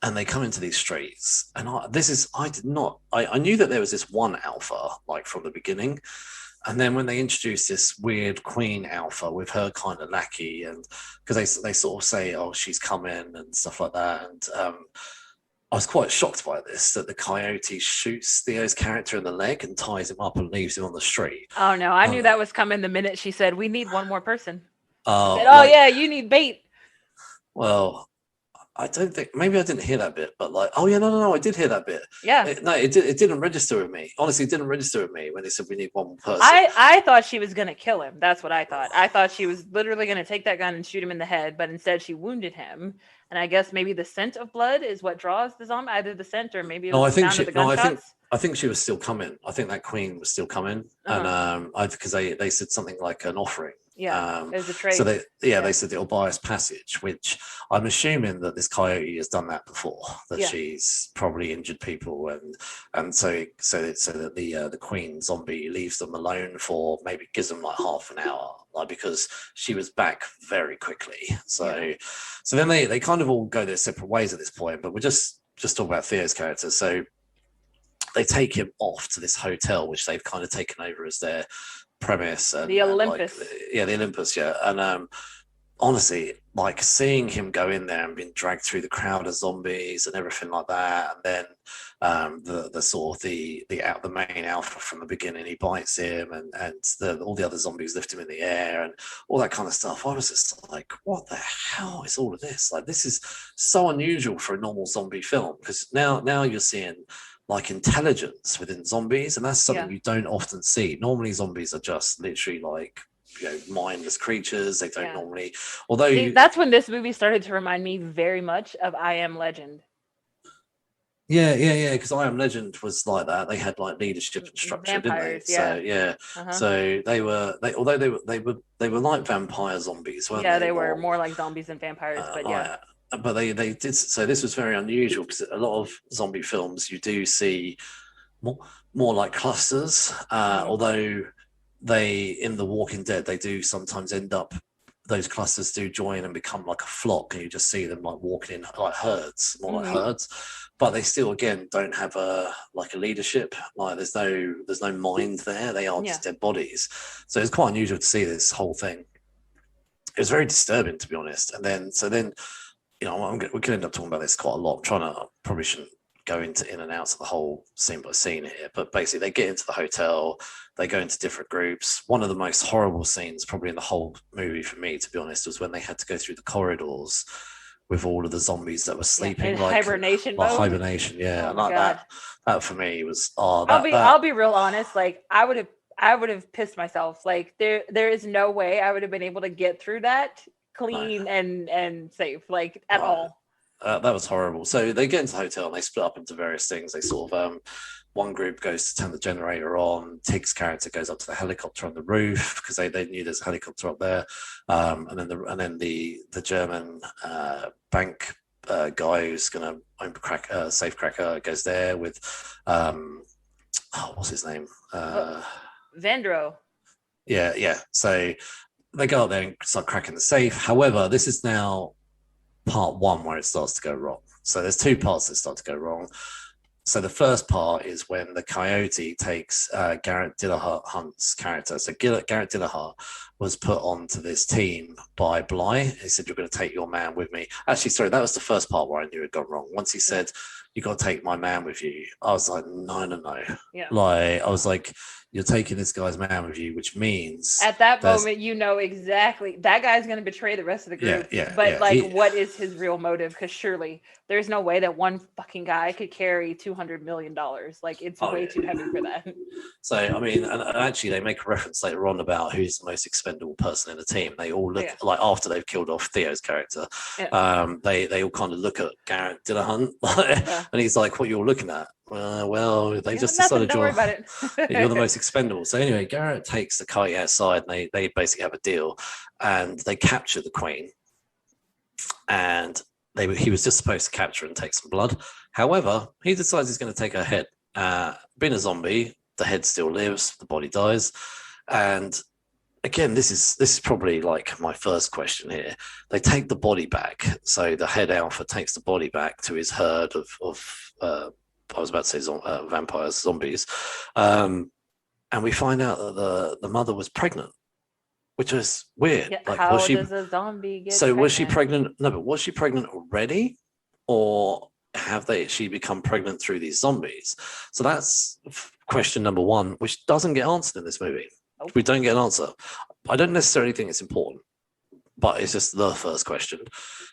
and they come into these streets, and I knew that there was this one alpha, like, from the beginning. And then when they introduced this weird queen alpha with her kind of lackey, and because they sort of say, oh, she's coming and stuff like that. And I was quite shocked by this, that the coyote shoots Theo's character in the leg and ties him up and leaves him on the street. Oh, no, I knew that was coming the minute she said, we need one more person. Said, yeah, you need bait. Well, I don't think, maybe I didn't hear that bit, but like, oh yeah, no, I did hear that bit. Yeah. It didn't register with me. Honestly, it didn't register with me when they said we need one person. I thought she was going to kill him. That's what I thought. I thought she was literally going to take that gun and shoot him in the head, but instead she wounded him. And I guess maybe the scent of blood is what draws the zombie, either the scent or maybe it was the sound of the gunshots. I think she was still coming. I think that queen was still coming. And because they said something like an offering. Yeah, there's a trade. So they said it'll buy us passage, which I'm assuming that this coyote has done that before. That she's probably injured people, and so that the queen zombie leaves them alone for, maybe gives them like half an hour, like, because she was back very quickly. So then they kind of all go their separate ways at this point. But we're just talking about Theo's character. So they take him off to this hotel, which they've kind of taken over as their premise, and the Olympus. The Olympus, and honestly, like, seeing him go in there and being dragged through the crowd of zombies and everything like that, and then the sort of the main alpha from the beginning, he bites him, and all the other zombies lift him in the air and all that kind of stuff. I was just like, what the hell is all of this? Like, this is so unusual for a normal zombie film, because now you're seeing like intelligence within zombies, and that's something you don't often see. Normally zombies are just literally like, mindless creatures. They don't normally, although that's when this movie started to remind me very much of I Am Legend. Yeah, because I Am Legend was like that. They had like leadership and structure, vampires, didn't they? So so they were like vampire zombies, weren't they? Yeah, they were more like zombies than vampires, but they did. So this was very unusual, because a lot of zombie films you do see more like clusters. Although in The Walking Dead, they do sometimes end up, those clusters do join and become like a flock, and you just see them like walking in like herds, like herds. But they still, again, don't have a leadership. Like, there's no mind there. They are just dead bodies. So it's quite unusual to see this whole thing. It was very disturbing, to be honest. And then we could end up talking about this quite a lot. Probably shouldn't go in and out of the whole scene by scene here, but basically they get into the hotel, they go into different groups. One of the most horrible scenes probably in the whole movie for me, to be honest, was when they had to go through the corridors with all of the zombies that were sleeping, like hibernation mode. Hibernation, and like that for me was I'll be real honest, like I would have pissed myself. Like there is no way I would have been able to get through that clean and safe, like at all. That was horrible. So they get into the hotel and they split up into various things. They sort of one group goes to turn the generator on. Tig's character goes up to the helicopter on the roof, because they knew there's a helicopter up there. And then the German bank guy who's going to own safe cracker goes there with what's his name? Vandro. Yeah. So they go up there and start cracking the safe. However, this is now part one where it starts to go wrong. So there's two parts that start to go wrong. So the first part is when the coyote takes Garrett Dillahunt's character. So Garrett Dillahunt was put onto this team by Bly. He said, "You're going to take your man with me." Actually, sorry, that was the first part where I knew it got wrong. Once he said, "You got to take my man with you," I was like, no. Yeah. Like, I was like, "You're taking this guy's man with you," which means at that moment, you know exactly that guy's going to betray the rest of the group. But what is his real motive? Because surely there's no way that one fucking guy could carry $200 million. Like, it's way too heavy for that. So, I mean, and actually they make a reference later on about who's the most expendable person in the team. They all look like, after they've killed off Theo's character, they all kind of look at Garrett Dillahunt and he's like, "What you're looking at?" Well, they just decided you're the most expendable. So anyway, Garrett takes the kite outside and they basically have a deal and they capture the queen. And he was just supposed to capture and take some blood. However, he decides he's going to take her head. Being a zombie, the head still lives, the body dies. And again, this is probably like my first question here. They take the body back. So the head alpha takes the body back to his herd of I was about to say vampires, zombies. And we find out that the mother was pregnant, which was weird. Yeah, like, how does a zombie get pregnant? Was she pregnant? No, but was she pregnant already? Or she become pregnant through these zombies? So that's question number one, which doesn't get answered in this movie. Nope. We don't get an answer. I don't necessarily think it's important, but it's just the first question.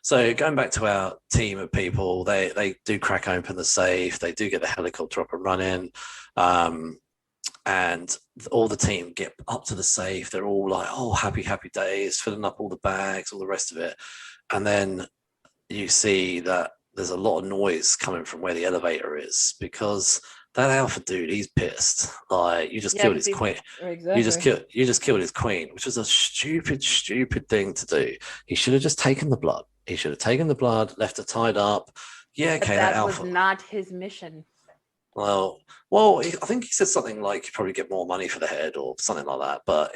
So going back to our team of people, they do crack open the safe. They do get the helicopter up and running. And all the team get up to the safe. They're all like, "Oh, happy days," filling up all the bags, all the rest of it. And then you see that there's a lot of noise coming from where the elevator is because that alpha dude, he's pissed. Like, you just killed his queen. Exactly. You just killed his queen, which was a stupid thing to do. He should have just taken the blood. He should have taken the blood, left her tied up. Yeah, okay, that alpha was not his mission. Well, I think he said something like you probably get more money for the head or something like that. But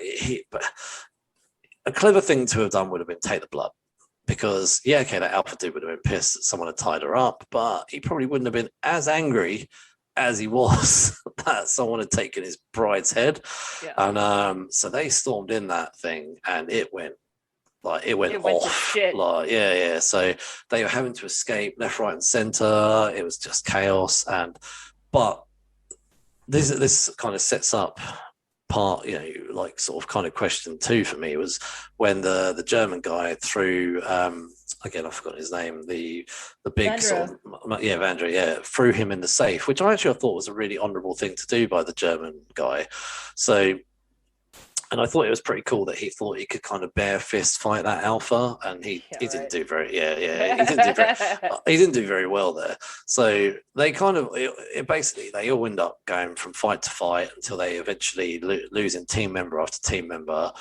a clever thing to have done would have been take the blood. Because, that alpha dude would have been pissed that someone had tied her up, but he probably wouldn't have been as angry as he was that someone had taken his bride's head. Yeah. And so they stormed in that thing and it went off. To shit. Like, so they were having to escape left, right, and center. It was just chaos. But this kind of sets up part, like sort of kind of question two for me was when the German guy threw again, I've forgotten his name, the big Vandra. Vandra, threw him in the safe, which I thought was a really honorable thing to do by the German guy. So, and I thought it was pretty cool that he thought he could kind of bare fist fight that alpha, and he didn't do very he didn't do very well there. So they kind of basically they all end up going from fight to fight until they eventually losing team member after team member.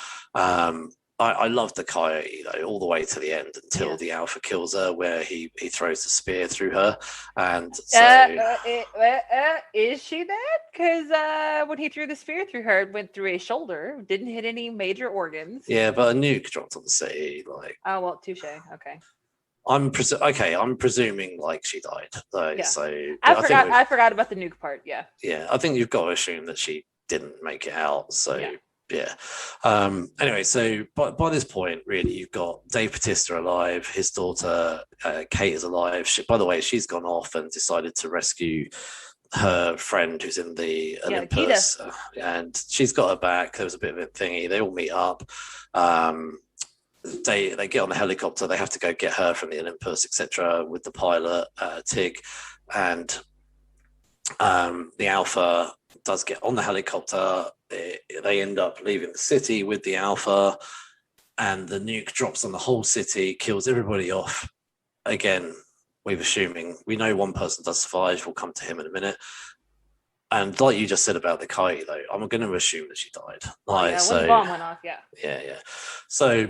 I loved the coyote though, all the way to the end until the alpha kills her, where he throws the spear through her, and so is she that? Because when he threw the spear through her, it went through a shoulder, didn't hit any major organs. Yeah, but a nuke dropped on the city, like. Oh well, touche. Okay. I'm presuming like she died though. Yeah. So I forgot about the nuke part. Yeah. Yeah, I think you've got to assume that she didn't make it out. So. Yeah. Anyway, so by this point, really, you've got Dave Bautista alive. His daughter, Kate, is alive. By the way, she's gone off and decided to rescue her friend who's in the Olympus. And she's got her back. There was a bit of a thingy. They all meet up. They get on the helicopter. They have to go get her from the Olympus, etc., with the pilot, Tig. And the Alpha does get on the helicopter. They end up leaving the city with the Alpha, and the nuke drops on the whole city, kills everybody off. Again, we know one person does survive. We'll come to him in a minute. And like you just said about the coyote, though, I'm going to assume that she died. When the bomb went off, Yeah. So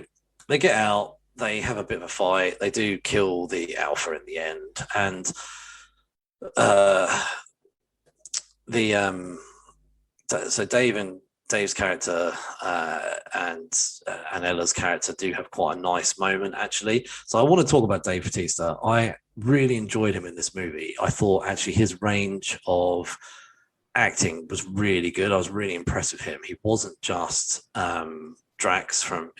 they get out. They have a bit of a fight. They do kill the Alpha in the end, and so Dave and Dave's character and Ella's character do have quite a nice moment, actually. So I want to talk about Dave Bautista. I really enjoyed him in this movie. I thought actually his range of acting was really good. I was really impressed with him. He wasn't just Drax from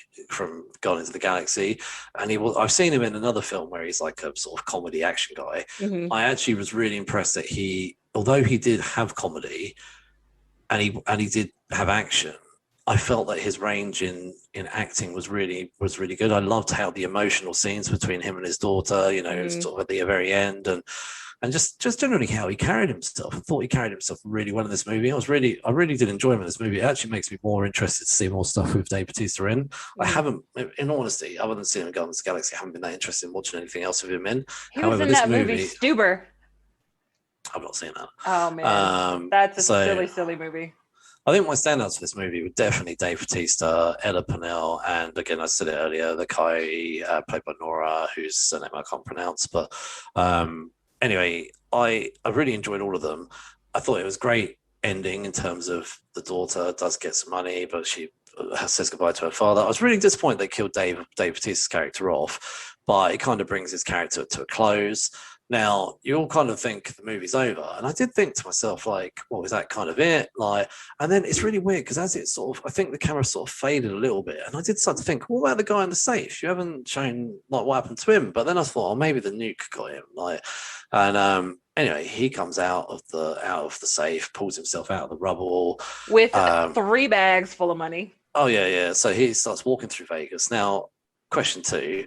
Guardians of the Galaxy, and I've seen him in another film where he's like a sort of comedy action guy. I actually was really impressed that although he did have comedy and he did have action, I felt that his range in acting was really good. I loved how the emotional scenes between him and his daughter, sort of at the very end, and just generally how he carried himself. I thought he carried himself really well in this movie. I really did enjoy him in this movie. It actually makes me more interested to see more stuff with Dave Bautista in. I haven't, in honesty, other than seeing him in Guardians of the Galaxy, I haven't been that interested in watching anything else with him in. He was in that movie Stuber. I've not seen that. Oh man, that's a silly movie. I think my standouts for this movie were definitely Dave Bautista, Ella Purnell, and again, I said it earlier, the guy played by Nora, whose surname I can't pronounce. But anyway, I really enjoyed all of them. I thought it was great ending in terms of the daughter does get some money, but she says goodbye to her father. I was really disappointed they killed Dave Bautista's character off, but it kind of brings his character to a close. Now, you all kind of think the movie's over. And I did think to myself, like, well, is that kind of it? And then it's really weird because as it sort of, I think the camera sort of faded a little bit. And I did start to think, what about the guy in the safe? You haven't shown like what happened to him. But then I thought, oh, maybe the nuke got him. Anyway, he comes out of the safe, pulls himself out of the rubble. With 3 bags full of money. Oh, yeah. So he starts walking through Vegas. Now, question 2,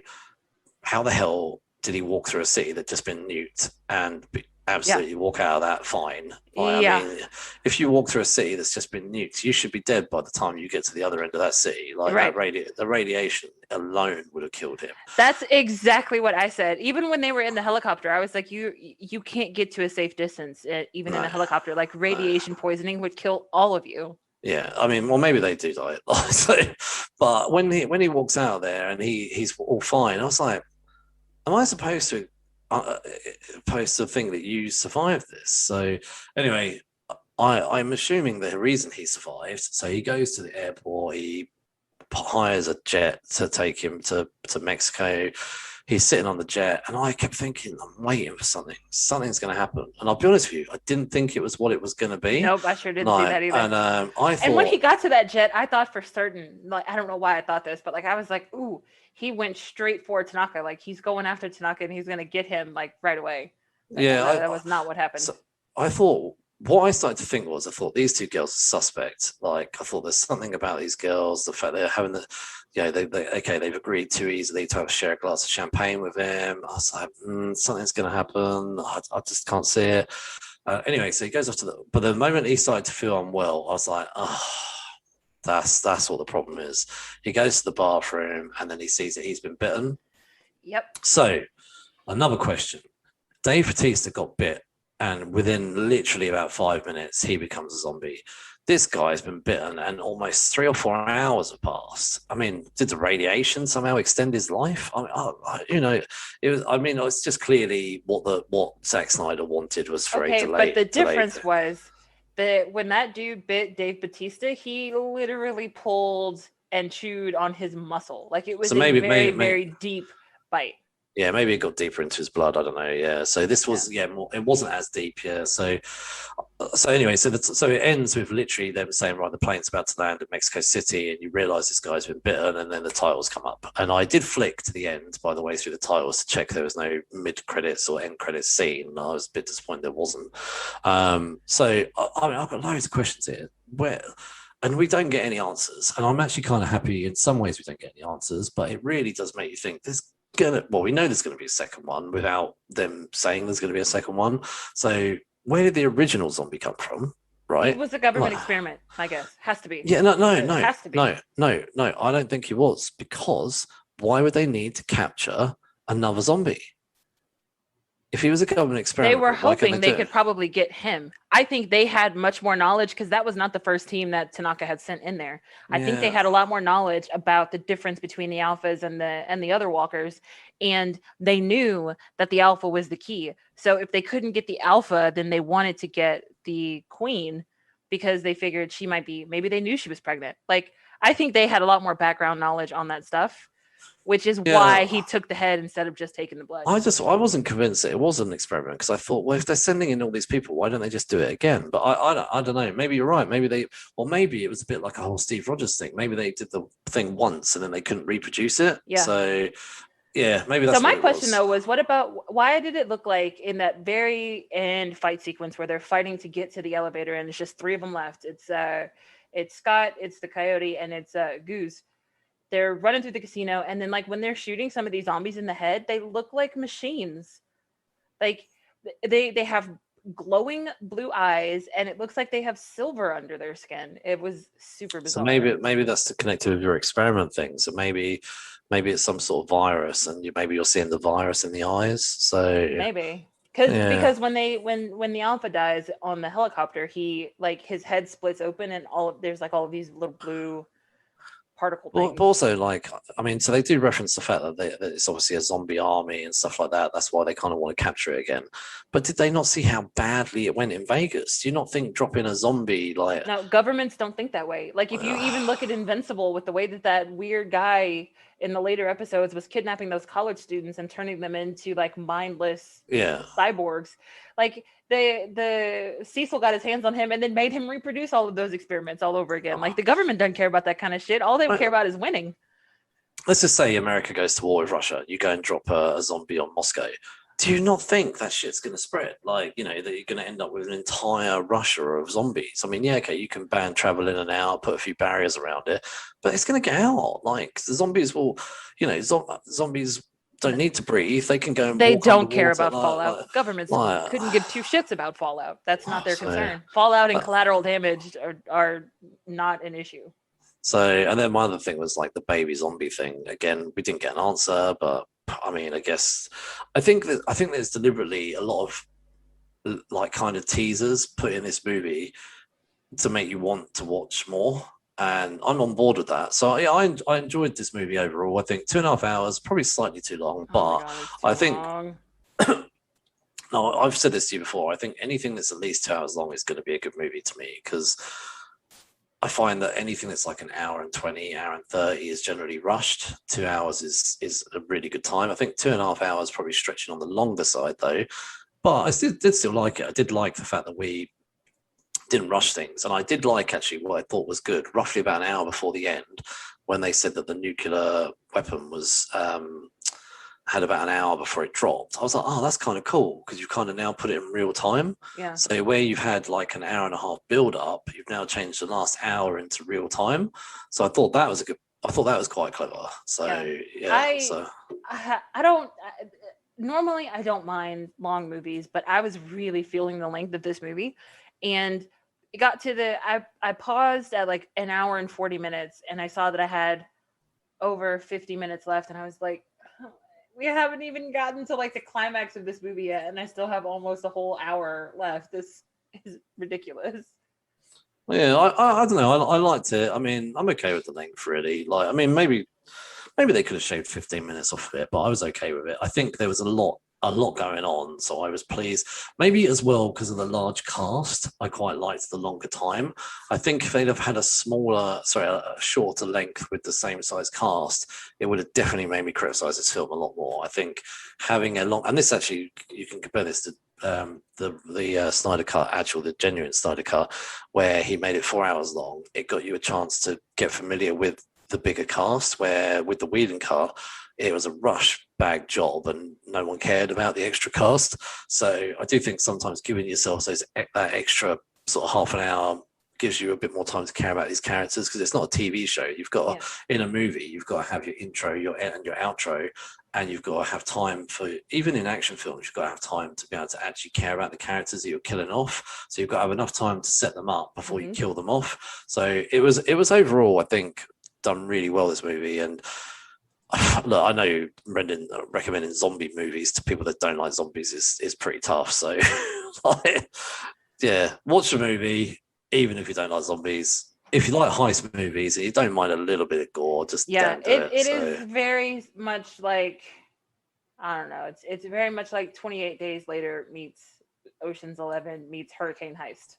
how the hell did he walk through a city that just been nuked and absolutely walk out of that fine? I mean, if you walk through a city that's just been nuked, you should be dead by the time you get to the other end of that city. The radiation alone would have killed him. That's exactly what I said. Even when they were in the helicopter, I was like, you can't get to a safe distance, even in a helicopter. Like radiation poisoning would kill all of you. Yeah, I mean, well, maybe they do die. But when he walks out of there and he's all fine, I was like, am I supposed to think that you survived this? So anyway, I'm assuming the reason he survived. So he goes to the airport. He hires a jet to take him to Mexico. He's sitting on the jet, and I kept thinking, I'm waiting for something. Something's going to happen. And I'll be honest with you, I didn't think it was what it was going to be. Nope, I sure didn't see that either. And I thought, and when he got to that jet, I thought for certain, like, I don't know why I thought this, but like I was like, ooh, he went straight for Tanaka. Like he's going after Tanaka, and he's going to get him like right away. That was not what happened. So I thought. What I started to think was, I thought these 2 girls are suspect. Like, I thought there's something about these girls, the fact they're having they've agreed too easily to share a glass of champagne with him. I was like, something's going to happen. I just can't see it. Anyway, so he goes off but the moment he started to feel unwell, I was like, that's what the problem is. He goes to the bathroom and then he sees that he's been bitten. Yep. So, another question. Dave Bautista got bit. And within literally about 5 minutes, he becomes a zombie. This guy's been bitten, and almost 3 or 4 hours have passed. I mean, did the radiation somehow extend his life? It's just clearly what Zack Snyder wanted was for a delay. But the difference was that when that dude bit Dave Bautista, he literally pulled and chewed on his muscle. Like it was very deep bite. Yeah, maybe it got deeper into his blood. I don't know. Yeah. So this was more, it wasn't as deep. Yeah. So anyway, so it ends with literally them saying, right, the plane's about to land at Mexico City, and you realise this guy's been bitten, and then the titles come up. And I did flick to the end, by the way, through the titles to check there was no mid credits or end credits scene. I was a bit disappointed there wasn't. So I've got loads of questions here. And we don't get any answers. And I'm actually kind of happy in some ways we don't get any answers, but it really does make you think we know there's going to be a second one without them saying there's going to be a second one. So where did the original zombie come from? Right? It was a government experiment, I guess. Has to be. Yeah, no. Has to be. No. I don't think he was, because why would they need to capture another zombie? If he was a government experiment, they were hoping they could probably get him. I think they had much more knowledge, because that was not the first team that Tanaka had sent in there. I think they had a lot more knowledge about the difference between the alphas and the other walkers, and they knew that the alpha was the key. So if they couldn't get the alpha, then they wanted to get the queen, because they figured she might be, maybe they knew she was pregnant. Like, I think they had a lot more background knowledge on that stuff, which is why he took the head instead of just taking the blood. I wasn't convinced that it was an experiment, because I thought, well, if they're sending in all these people, why don't they just do it again? But I don't know. Maybe you're right. Maybe maybe it was a bit like a whole Steve Rogers thing. Maybe they did the thing once and then they couldn't reproduce it. Yeah. So yeah, maybe that's. So my question though was, what about, why did it look like in that very end fight sequence where they're fighting to get to the elevator and it's just 3 of them left? It's Scott, it's the Coyote, and it's Goose. They're running through the casino, and then like when they're shooting some of these zombies in the head, they look like machines. Like they have glowing blue eyes, and it looks like they have silver under their skin. It was super bizarre. So maybe that's connected with your experiment thing. So maybe it's some sort of virus, and maybe you're seeing the virus in the eyes. So maybe because when the Alpha dies on the helicopter, he, like, his head splits open, and there's like all of these little blue particle things. But also, like, I mean, so they do reference the fact that it's obviously a zombie army and stuff like that. That's why they kind of want to capture it again. But did they not see how badly it went in Vegas? Do you not think dropping a zombie, like... No, governments don't think that way. Like, if you even look at Invincible, with the way that weird guy in the later episodes was kidnapping those college students and turning them into like mindless cyborgs. Like, the Cecil got his hands on him and then made him reproduce all of those experiments all over again. Like, the government doesn't care about that kind of shit. All they care about is winning. Let's just say America goes to war with Russia. You go and drop a zombie on Moscow. Do you not think that shit's going to spread? Like, you know, that you're going to end up with an entire Russia of zombies. I mean, yeah, okay, you can ban travel in and out, put a few barriers around it, but it's going to get out. Like, the zombies will, you know, zombies don't need to breathe. They can go and they walk don't care about like, Fallout. Governments couldn't give 2 shits about Fallout. That's not their concern. Fallout and collateral damage are not an issue. So, and then my other thing was like the baby zombie thing. Again, we didn't get an answer, but I mean, I think there's deliberately a lot of like kind of teasers put in this movie to make you want to watch more, and I'm on board with that. So yeah, I enjoyed this movie overall. I think 2.5 hours, probably slightly too long, but I think no, I've said this to you before. I think anything that's at least 2 hours long is going to be a good movie to me, because I find that anything that's like an hour and 20, hour and 30 is generally rushed. 2 hours is a really good time. I think 2.5 hours probably stretching on the longer side though, but I did still like it. I did like the fact that we didn't rush things, and I did like actually what I thought was good. Roughly about an hour before the end, when they said that the nuclear weapon was had about an hour before it dropped, I was like, oh, that's kind of cool, because you've kind of now put it in real time. Yeah. So where you've had like an hour and a half build up, you've now changed the last hour into real time. So I thought that was quite clever. So I don't normally I don't mind long movies, but I was really feeling the length of this movie, and it got to I paused at like an hour and 40 minutes, and I saw that I had over 50 minutes left, and I was like, we haven't even gotten to like the climax of this movie yet, and I still have almost a whole hour left. This is ridiculous. Yeah, I don't know. I liked it. I mean, I'm okay with the length, really. Like, I mean, maybe they could have shaved 15 minutes off of it, but I was okay with it. I think there was a lot going on, so I was pleased. Maybe as well because of the large cast, I quite liked the longer time. I think if they'd have had a shorter length with the same size cast, it would have definitely made me criticize this film a lot more. I think having a long, and this actually, you can compare this to the Snyder cut, the genuine Snyder cut, where he made it 4 hours long. It got you a chance to get familiar with the bigger cast, where with the Whedon cut, it was a rush bag job and no one cared about the extra cast. So I do think sometimes giving yourself that extra sort of half an hour gives you a bit more time to care about these characters, because it's not a TV show. You've got in a movie, you've got to have your intro, your outro, and you've got to have time for, even in action films, you've got to have time to be able to actually care about the characters that you're killing off. So you've got to have enough time to set them up before you kill them off. So it was overall, I think, done really well, this movie. And look, I know Brendan recommending zombie movies to people that don't like zombies is pretty tough. So yeah, watch the movie even if you don't like zombies. If you like heist movies and you don't mind a little bit of gore, just it is very much like, I don't know, it's very much like 28 Days Later meets Ocean's 11 meets Hurricane Heist.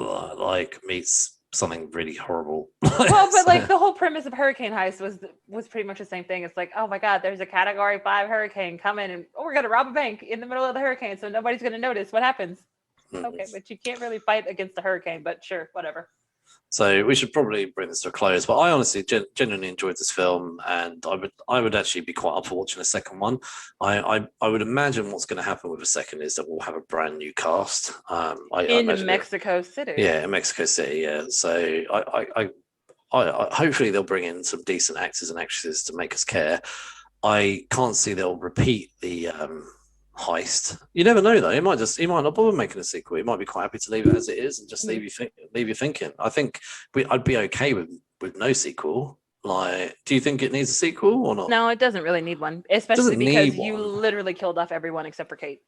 like meets something really horrible. Well, but like the whole premise of Hurricane Heist was pretty much the same thing. It's like, oh my God, there's a Category 5 hurricane coming, and we're gonna rob a bank in the middle of the hurricane, so nobody's gonna notice what happens. Okay, but you can't really fight against the hurricane. But sure, whatever. So we should probably bring this to a close. But I honestly genuinely enjoyed this film, and I would actually be quite up for watching a second one. I would imagine what's going to happen with a second is that we'll have a brand new cast. In Mexico City. Yeah, in Mexico City. Yeah. So I hopefully they'll bring in some decent actors and actresses to make us care. I can't see they'll repeat the heist. You never know though. He might not bother making a sequel. He might be quite happy to leave it as it is and just leave you thinking. I think I'd be okay with no sequel. Like, do you think it needs a sequel or not? No, it doesn't really need one, especially because you literally killed off everyone except for Kate.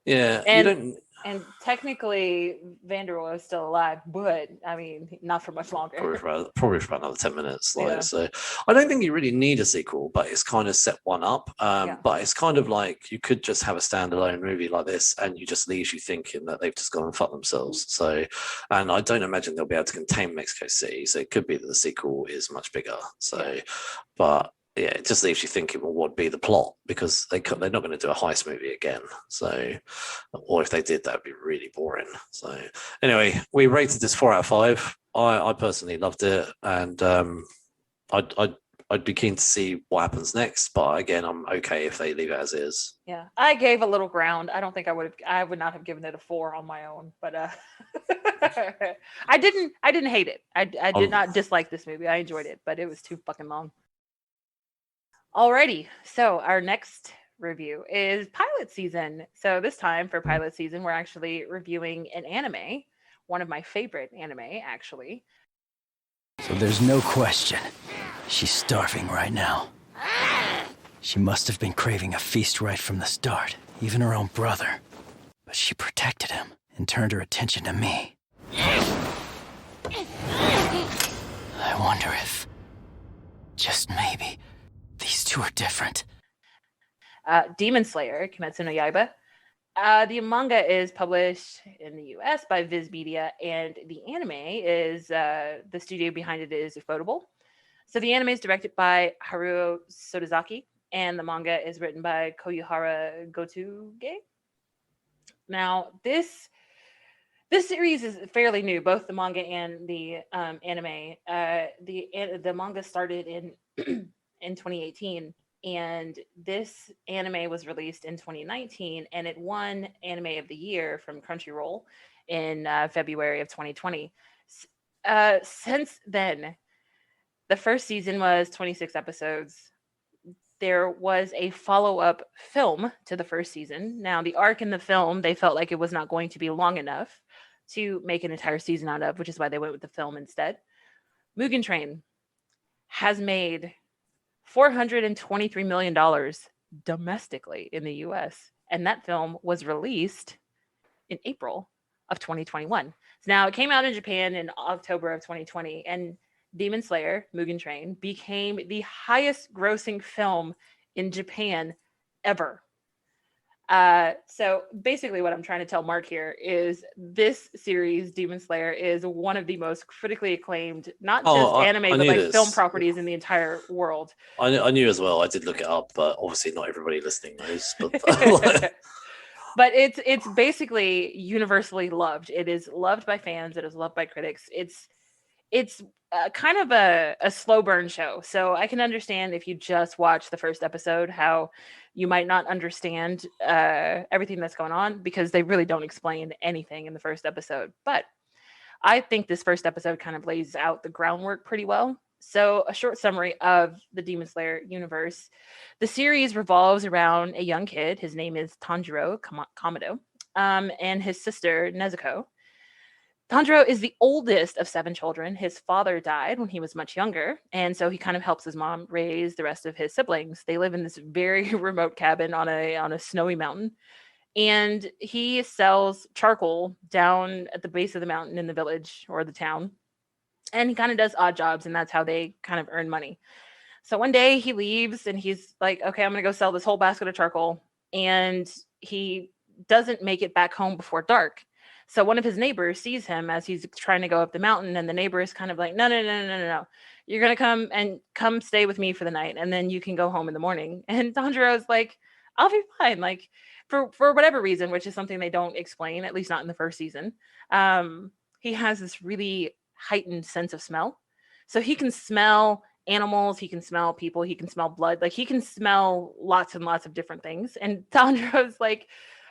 Yeah, and technically Vanderwall is still alive, but I mean, not for much longer. Probably for another 10 minutes. So I don't think you really need a sequel, but it's kind of set one up. But it's kind of like you could just have a standalone movie like this, and you just leaves you thinking that they've just gone and fucked themselves. So, and I don't imagine they'll be able to contain Mexico City. So it could be that the sequel is much bigger. So, but. Yeah, it just leaves you thinking, well, what'd be the plot? Because they're not going to do a heist movie again. So, or if they did, that'd be really boring. So, anyway, we rated this 4 out of 5. I personally loved it, and I'd be keen to see what happens next. But again, I'm okay if they leave it as is. Yeah, I gave a little ground. I don't think I would not have given it a 4 on my own, but I didn't hate it. I did not dislike this movie. I enjoyed it, but it was too fucking long. Alrighty, so our next review is pilot season. So this time for pilot season, we're actually reviewing an anime, one of my favorite anime, actually. So there's no question. She's starving right now. She must have been craving a feast right from the start, even her own brother. But she protected him and turned her attention to me. I wonder if, just maybe, these two are different. Demon Slayer, Kimetsu No Yaiba. The manga is published in the US by Viz Media, and the anime is, the studio behind it is Ufotable. So the anime is directed by Haruo Sotozaki, and the manga is written by Koyuhara Gotoge. Now, this series is fairly new, both the manga and the anime. The manga started in in 2018, and this anime was released in 2019, and it won Anime of the Year from Crunchyroll in February of 2020. Since then, the first season was 26 episodes. There was a follow-up film to the first season. Now, the arc in the film, they felt like it was not going to be long enough to make an entire season out of, which is why they went with the film instead. Mugen Train has made $423 million domestically in the US, and that film was released in April of 2021. Now, it came out in Japan in October of 2020, and Demon Slayer, Mugen Train, became the highest grossing film in Japan ever. So basically what I'm trying to tell Mark here is this series, Demon Slayer, is one of the most critically acclaimed, not just anime, but like film properties in the entire world. I knew as well. I did look it up, but obviously not everybody listening knows. But, but it's basically universally loved. It is loved by fans. It is loved by critics. It's kind of a slow burn show. So I can understand if you just watch the first episode, how you might not understand everything that's going on, because they really don't explain anything in the first episode. But I think this first episode kind of lays out the groundwork pretty well. So a short summary of the Demon Slayer universe. The series revolves around a young kid. His name is Tanjiro Kamado, and his sister Nezuko. Tanjiro is the oldest of 7 children. His father died when he was much younger, and so he kind of helps his mom raise the rest of his siblings. They live in this very remote cabin on a snowy mountain, and he sells charcoal down at the base of the mountain in the village or the town, and he kind of does odd jobs, and that's how they kind of earn money. So one day he leaves, and he's like, okay, I'm going to go sell this whole basket of charcoal, and he doesn't make it back home before dark. So one of his neighbors sees him as he's trying to go up the mountain, and the neighbor is kind of like, no. You're gonna come stay with me for the night, and then you can go home in the morning. And Tanjiro's like, I'll be fine. Like for whatever reason, which is something they don't explain, at least not in the first season. He has this really heightened sense of smell. So he can smell animals, he can smell people, he can smell blood, like he can smell lots and lots of different things. And Tanjiro's like,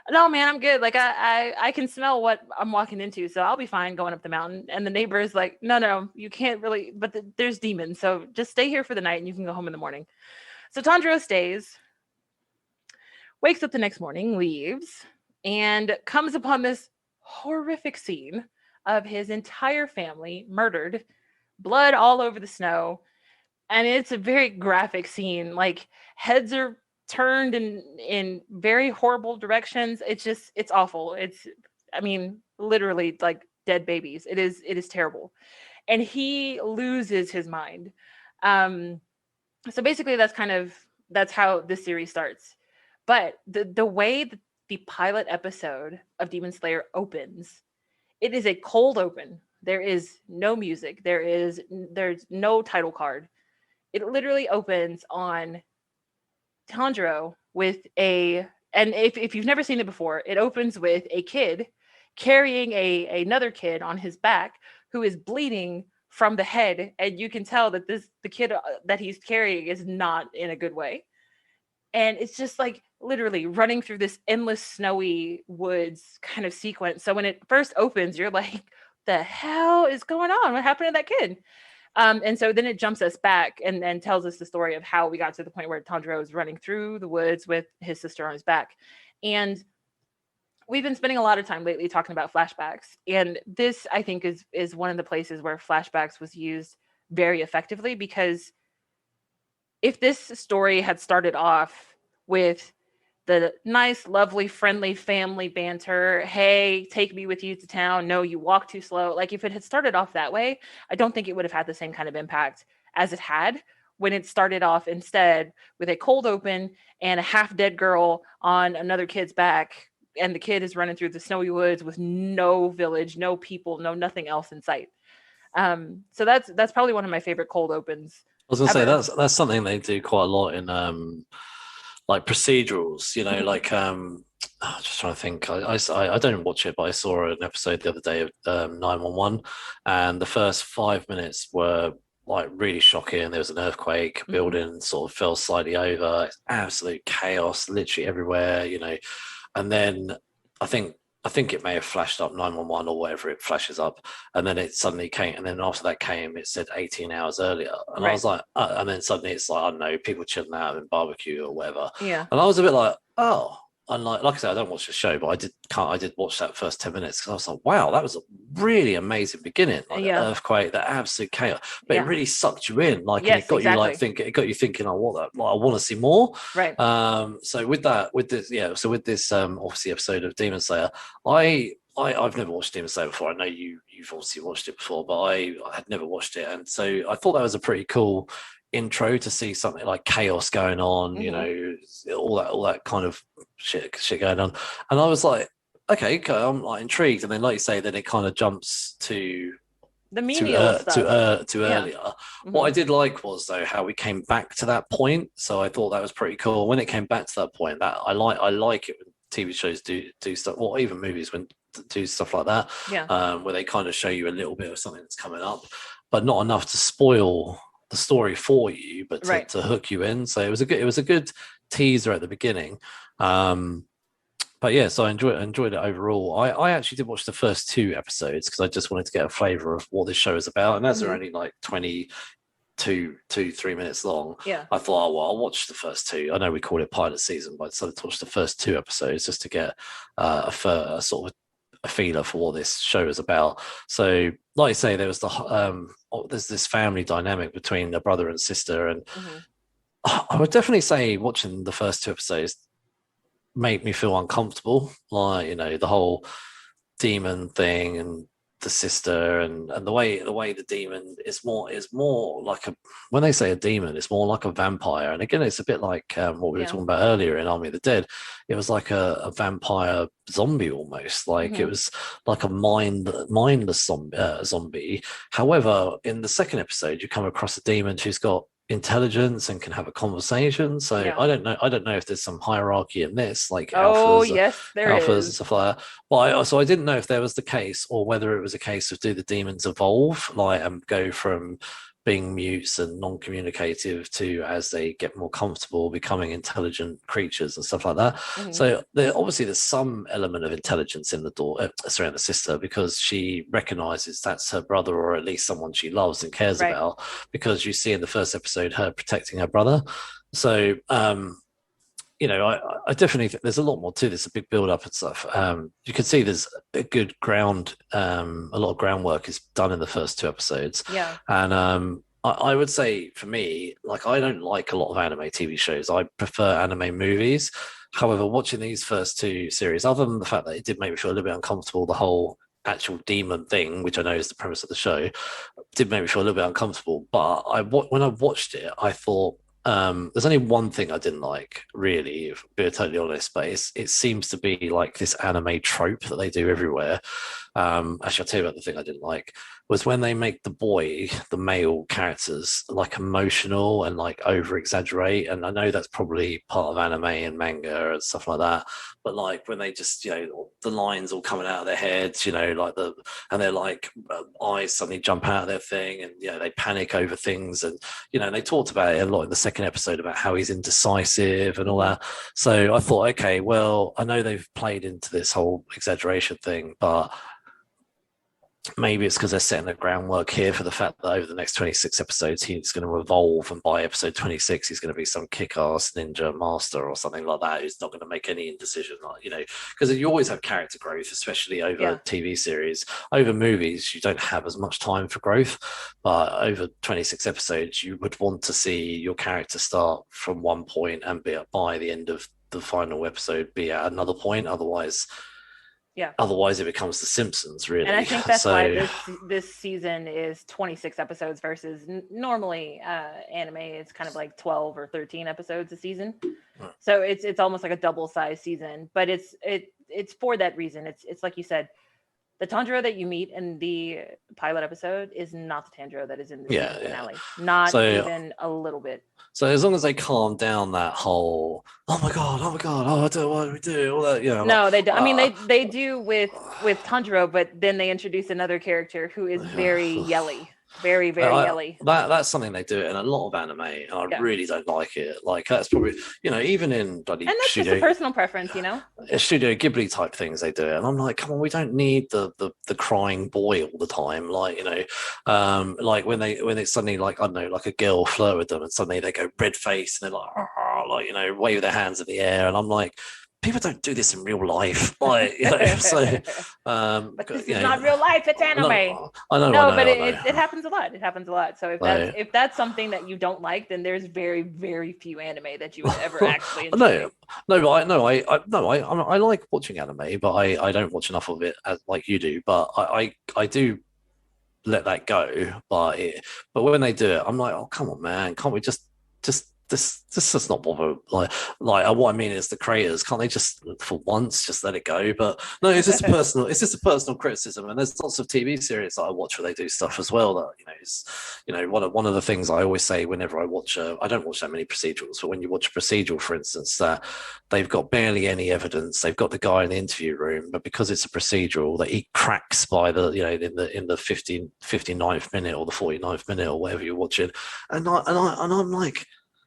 no, man, I'm good. Like I can smell what I'm walking into, so I'll be fine going up the mountain. And the neighbor is like, no, you can't really, but there's demons, so just stay here for the night and you can go home in the morning. So Tanjiro stays, wakes up the next morning, leaves, and comes upon this horrific scene of his entire family murdered, blood all over the snow. And it's a very graphic scene. Like heads are turned in very horrible directions. It's awful. I mean, literally like dead babies. It is terrible. And he loses his mind. So basically that's how this series starts. But the way that the pilot episode of Demon Slayer opens, it is a cold open. There is no music. There's no title card. It literally opens on Tanjiro with and if you've never seen it before, it opens with a kid carrying another kid on his back who is bleeding from the head, and you can tell that the kid that he's carrying is not in a good way. And it's just like literally running through this endless snowy woods kind of sequence. So when it first opens, you're like, the hell is going on? What happened to that kid? And so then it jumps us back and tells us the story of how we got to the point where Tanjiro is running through the woods with his sister on his back. And we've been spending a lot of time lately talking about flashbacks. And this, I think, is one of the places where flashbacks was used very effectively, because if this story had started off with the nice, lovely, friendly family banter, hey, take me with you to town, no, you walk too slow. Like if it had started off that way, I don't think it would have had the same kind of impact as it had when it started off instead with a cold open and a half dead girl on another kid's back. And the kid is running through the snowy woods with no village, no people, nothing else in sight. So that's probably one of my favorite cold opens. I was gonna say that's something they do quite a lot in like procedurals, you know, like I'm just trying to think. I don't watch it, but I saw an episode the other day of 911, and the first 5 minutes were like really shocking. There was an earthquake, building sort of fell slightly over, absolute chaos, literally everywhere, you know. And then I think it may have flashed up 911 or whatever it flashes up, and then it suddenly came, and then after that came, it said 18 hours earlier, and I was like, and then suddenly it's like, I don't know, people chilling out and barbecue or whatever, and I was a bit like, oh, and like I said, I don't watch the show, but I did watch that first 10 minutes because I was like, wow, that was a really amazing beginning, like the earthquake, the absolute chaos, but it really sucked you in, like, and it got you like thinking, I want that, like, I want to see more, right? So with this obviously episode of Demon Slayer, I've never watched Demon Slayer before. I know you've obviously watched it before, but I had never watched it, and so I thought that was a pretty cool intro to see something like chaos going on, you know, all that kind of shit going on, and I was like, okay, I'm like intrigued, and then like you say, then it kind of jumps to the menial stuff to earlier. What I did like was though how we came back to that point, so I thought that was pretty cool when it came back to that point. That I like it when TV shows do stuff, or even movies when do stuff like that, where they kind of show you a little bit of something that's coming up, but not enough to spoil the story for you, but to hook you in. So it was a good teaser at the beginning. But yeah, so I enjoyed it overall. I actually did watch the first 2 episodes because I just wanted to get a flavour of what this show is about, and as they're only like 3 minutes long, I thought, oh well, I'll watch the first 2. I know we call it pilot season, but I decided to watch the first 2 episodes just to get a sort of a feeler for what this show is about. So like I say, there was there's this family dynamic between the brother and sister, and I would definitely say watching the first 2 episodes made me feel uncomfortable, like, you know, the whole demon thing and the sister and the way the demon is more like a, when they say a demon, it's more like a vampire. And again, it's a bit like what we were talking about earlier in Army of the Dead. It was like a vampire zombie almost, like it was like a mindless zombie. However, in the second episode, you come across a demon who's got intelligence and can have a conversation. So I don't know if there's some hierarchy in this, like alphas and stuff like that. But so I didn't know if there was the case, or whether it was a case of do the demons evolve, like, and go from being mutes and non-communicative to, as they get more comfortable, becoming intelligent creatures and stuff like that. So there's some element of intelligence in the sister, because she recognizes that's her brother, or at least someone she loves and cares about, because you see in the first episode her protecting her brother. So I definitely think there's a lot more to this, a big build up and stuff. You can see there's a good a lot of groundwork is done in the first 2 episodes. And I would say, for me, like, I don't like a lot of anime TV shows. I prefer anime movies. However, watching these first 2 series, other than the fact that it did make me feel a little bit uncomfortable, the whole actual demon thing, which I know is the premise of the show, did make me feel a little bit uncomfortable. But when I watched it, I thought, there's only one thing I didn't like, really, if I'm being totally honest, but it seems to be like this anime trope that they do everywhere. Actually, I'll tell you about the thing I didn't like, was when they make the male characters like emotional and like over exaggerate. And I know that's probably part of anime and manga and stuff like that, but like when they just, the lines all coming out of their heads, like and they're like, eyes suddenly jump out of their thing, and they panic over things. And they talked about it a lot in the second episode about how he's indecisive and all that. So I thought, okay, well, I know they've played into this whole exaggeration thing, but maybe it's because they're setting the groundwork here for the fact that over the next 26 episodes he's going to evolve, and by episode 26 he's going to be some kick-ass ninja master or something like that, who's not going to make any indecision, because you always have character growth, especially over TV series. Over movies you don't have as much time for growth, but over 26 episodes you would want to see your character start from one point and be by the end of the final episode be at another point. Otherwise it becomes The Simpsons, really. And I think that's why this season is 26 episodes versus normally anime is kind of like 12 or 13 episodes a season. So it's almost like a double size season, but it's for that reason. It's like you said, the Tanjiro that you meet in the pilot episode is not the Tanjiro that is in the season finale. Not even a little bit. So as long as they calm down that whole, oh my god, what do we do? All that, No, they do. I mean, they do with Tanjiro, but then they introduce another character who is very yelly. Very, very yelly. That's something they do in a lot of anime. I really don't like it. Like, that's probably, even in bloody and that's Studio, just a personal preference, Studio Ghibli type things they do it. And I'm like, come on, we don't need the crying boy all the time. Like, like when it's suddenly like, I don't know, like a girl flirt with them and suddenly they go red faced and they're like, wave their hands in the air. And I'm like, people don't do this in real life, like, so. But this is not real life; it's anime. I know. But it happens a lot. It happens a lot. So if that's something that you don't like, then there's very, very few anime that you would ever actually enjoy. I like watching anime, but I don't watch enough of it like you do. But I do let that go. But when they do it, I'm like, oh, come on, man, can't we just this does not bother. Like what I mean is the creators, can't they just for once just let it go? But no, it's just a personal criticism. And there's lots of TV series that I watch where they do stuff as well that is one of the things I always say whenever I watch I don't watch that many procedurals, but when you watch a procedural, for instance, that they've got barely any evidence, they've got the guy in the interview room, but because it's a procedural that he cracks by the in the 59th minute or the 49th minute or whatever you're watching, and I'm like,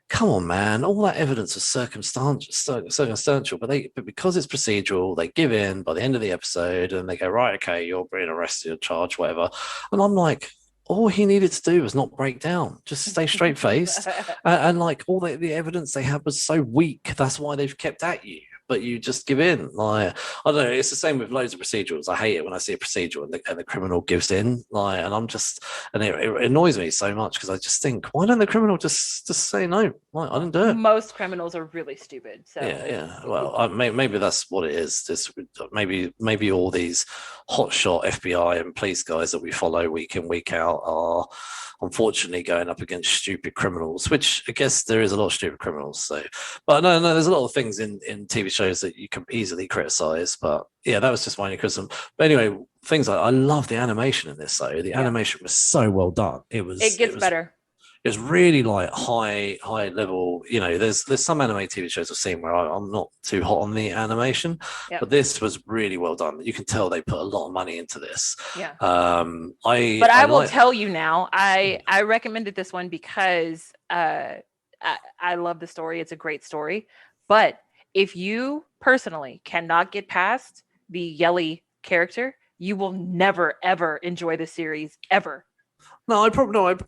come on, man! All that evidence is circumstantial, but because it's procedural, they give in by the end of the episode, and they go, right, okay, you're being arrested, charged, whatever. And I'm like, all he needed to do was not break down, just stay straight faced, and like all the evidence they had was so weak. That's why they've kept at you. but you just give in. Like, I don't know, it's the same with loads of procedurals. I hate it when I see a procedural and the criminal gives in. Like, and I'm just, and it annoys me so much because I just think, why don't the criminal just say no? Like, I didn't do it. Most criminals are really stupid. So yeah. Well, maybe that's what it is. Just maybe all these hotshot FBI and police guys that we follow week in week out are unfortunately going up against stupid criminals, which I guess there is a lot of stupid criminals. So, but no, there's a lot of things in TV shows that you can easily criticize. But yeah, that was just my only criticism. But anyway, things like I love the animation in this though. The animation was so well done. It gets better. It's really like high level. You know, there's some anime TV shows I've seen where I'm not too hot on the animation, but this was really well done. You can tell they put a lot of money into this. Yeah. I will tell you now, I recommended this one because I love the story. It's a great story. But if you personally cannot get past the Yelly character, you will never ever enjoy the series ever. No,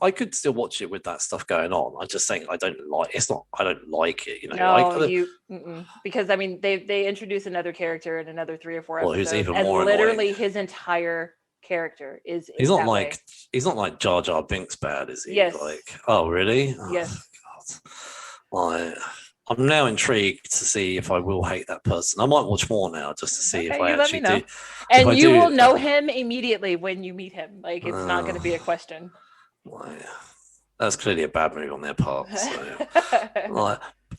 I could still watch it with that stuff going on. I'm just saying I don't like it. You know, because I mean they introduce another character in another 3 or 4 episodes, who's even and more literally annoying. His entire character is. He's not like Jar Jar Binks bad, is he? Yes. Like, oh really? Yes. Oh, God. Like, I'm now intrigued to see if I will hate that person. I might watch more now just to see if I actually do. And you will know him immediately when you meet him. Like, it's not going to be a question. Well, that's clearly a bad move on their part. So.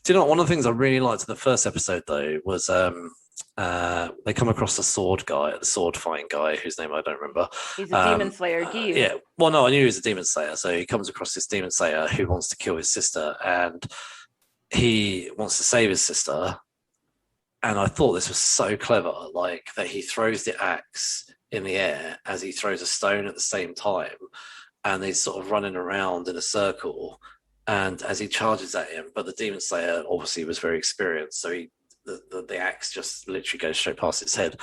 Do you know what, one of the things I really liked in the first episode though was they come across the sword fighting guy whose name I don't remember. He's a demon slayer, Giyu. Yeah. Well, no, I knew he was a demon slayer. So he comes across this demon slayer who wants to kill his sister, and he wants to save his sister. And I thought this was so clever, like that he throws the axe in the air as he throws a stone at the same time, and he's sort of running around in a circle. And as he charges at him, but the demon slayer obviously was very experienced, so the axe just literally goes straight past his head.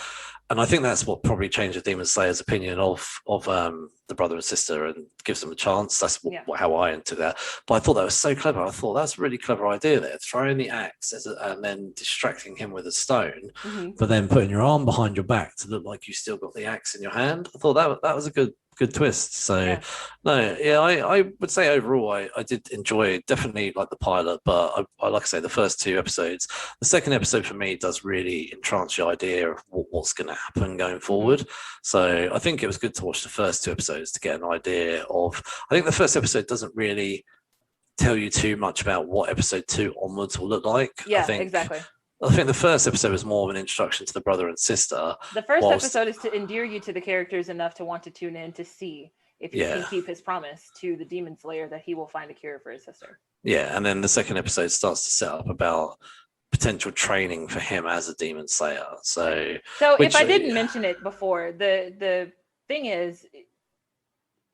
And I think that's what probably changed the demon slayer's opinion of the brother and sister and gives them a chance. That's how I entered that. But I thought that was so clever. I thought that's a really clever idea there, throwing the axe and then distracting him with a stone, but then putting your arm behind your back to look like you still got the axe in your hand. I thought that was a good twist. So I would say overall I did enjoy definitely like the pilot, but I like I say the first 2 episodes. The second episode for me does really entrance the idea of what's going to happen going forward. So I think it was good to watch the first 2 episodes to get an idea of. I think the first episode doesn't really tell you too much about what episode 2 onwards will look like. Exactly. I think the first episode was more of an introduction to the brother and sister. The first episode is to endear you to the characters enough to want to tune in to see if he can keep his promise to the demon slayer that he will find a cure for his sister. Yeah, and then the second episode starts to set up about potential training for him as a demon slayer. So if I didn't mention it before, the thing is,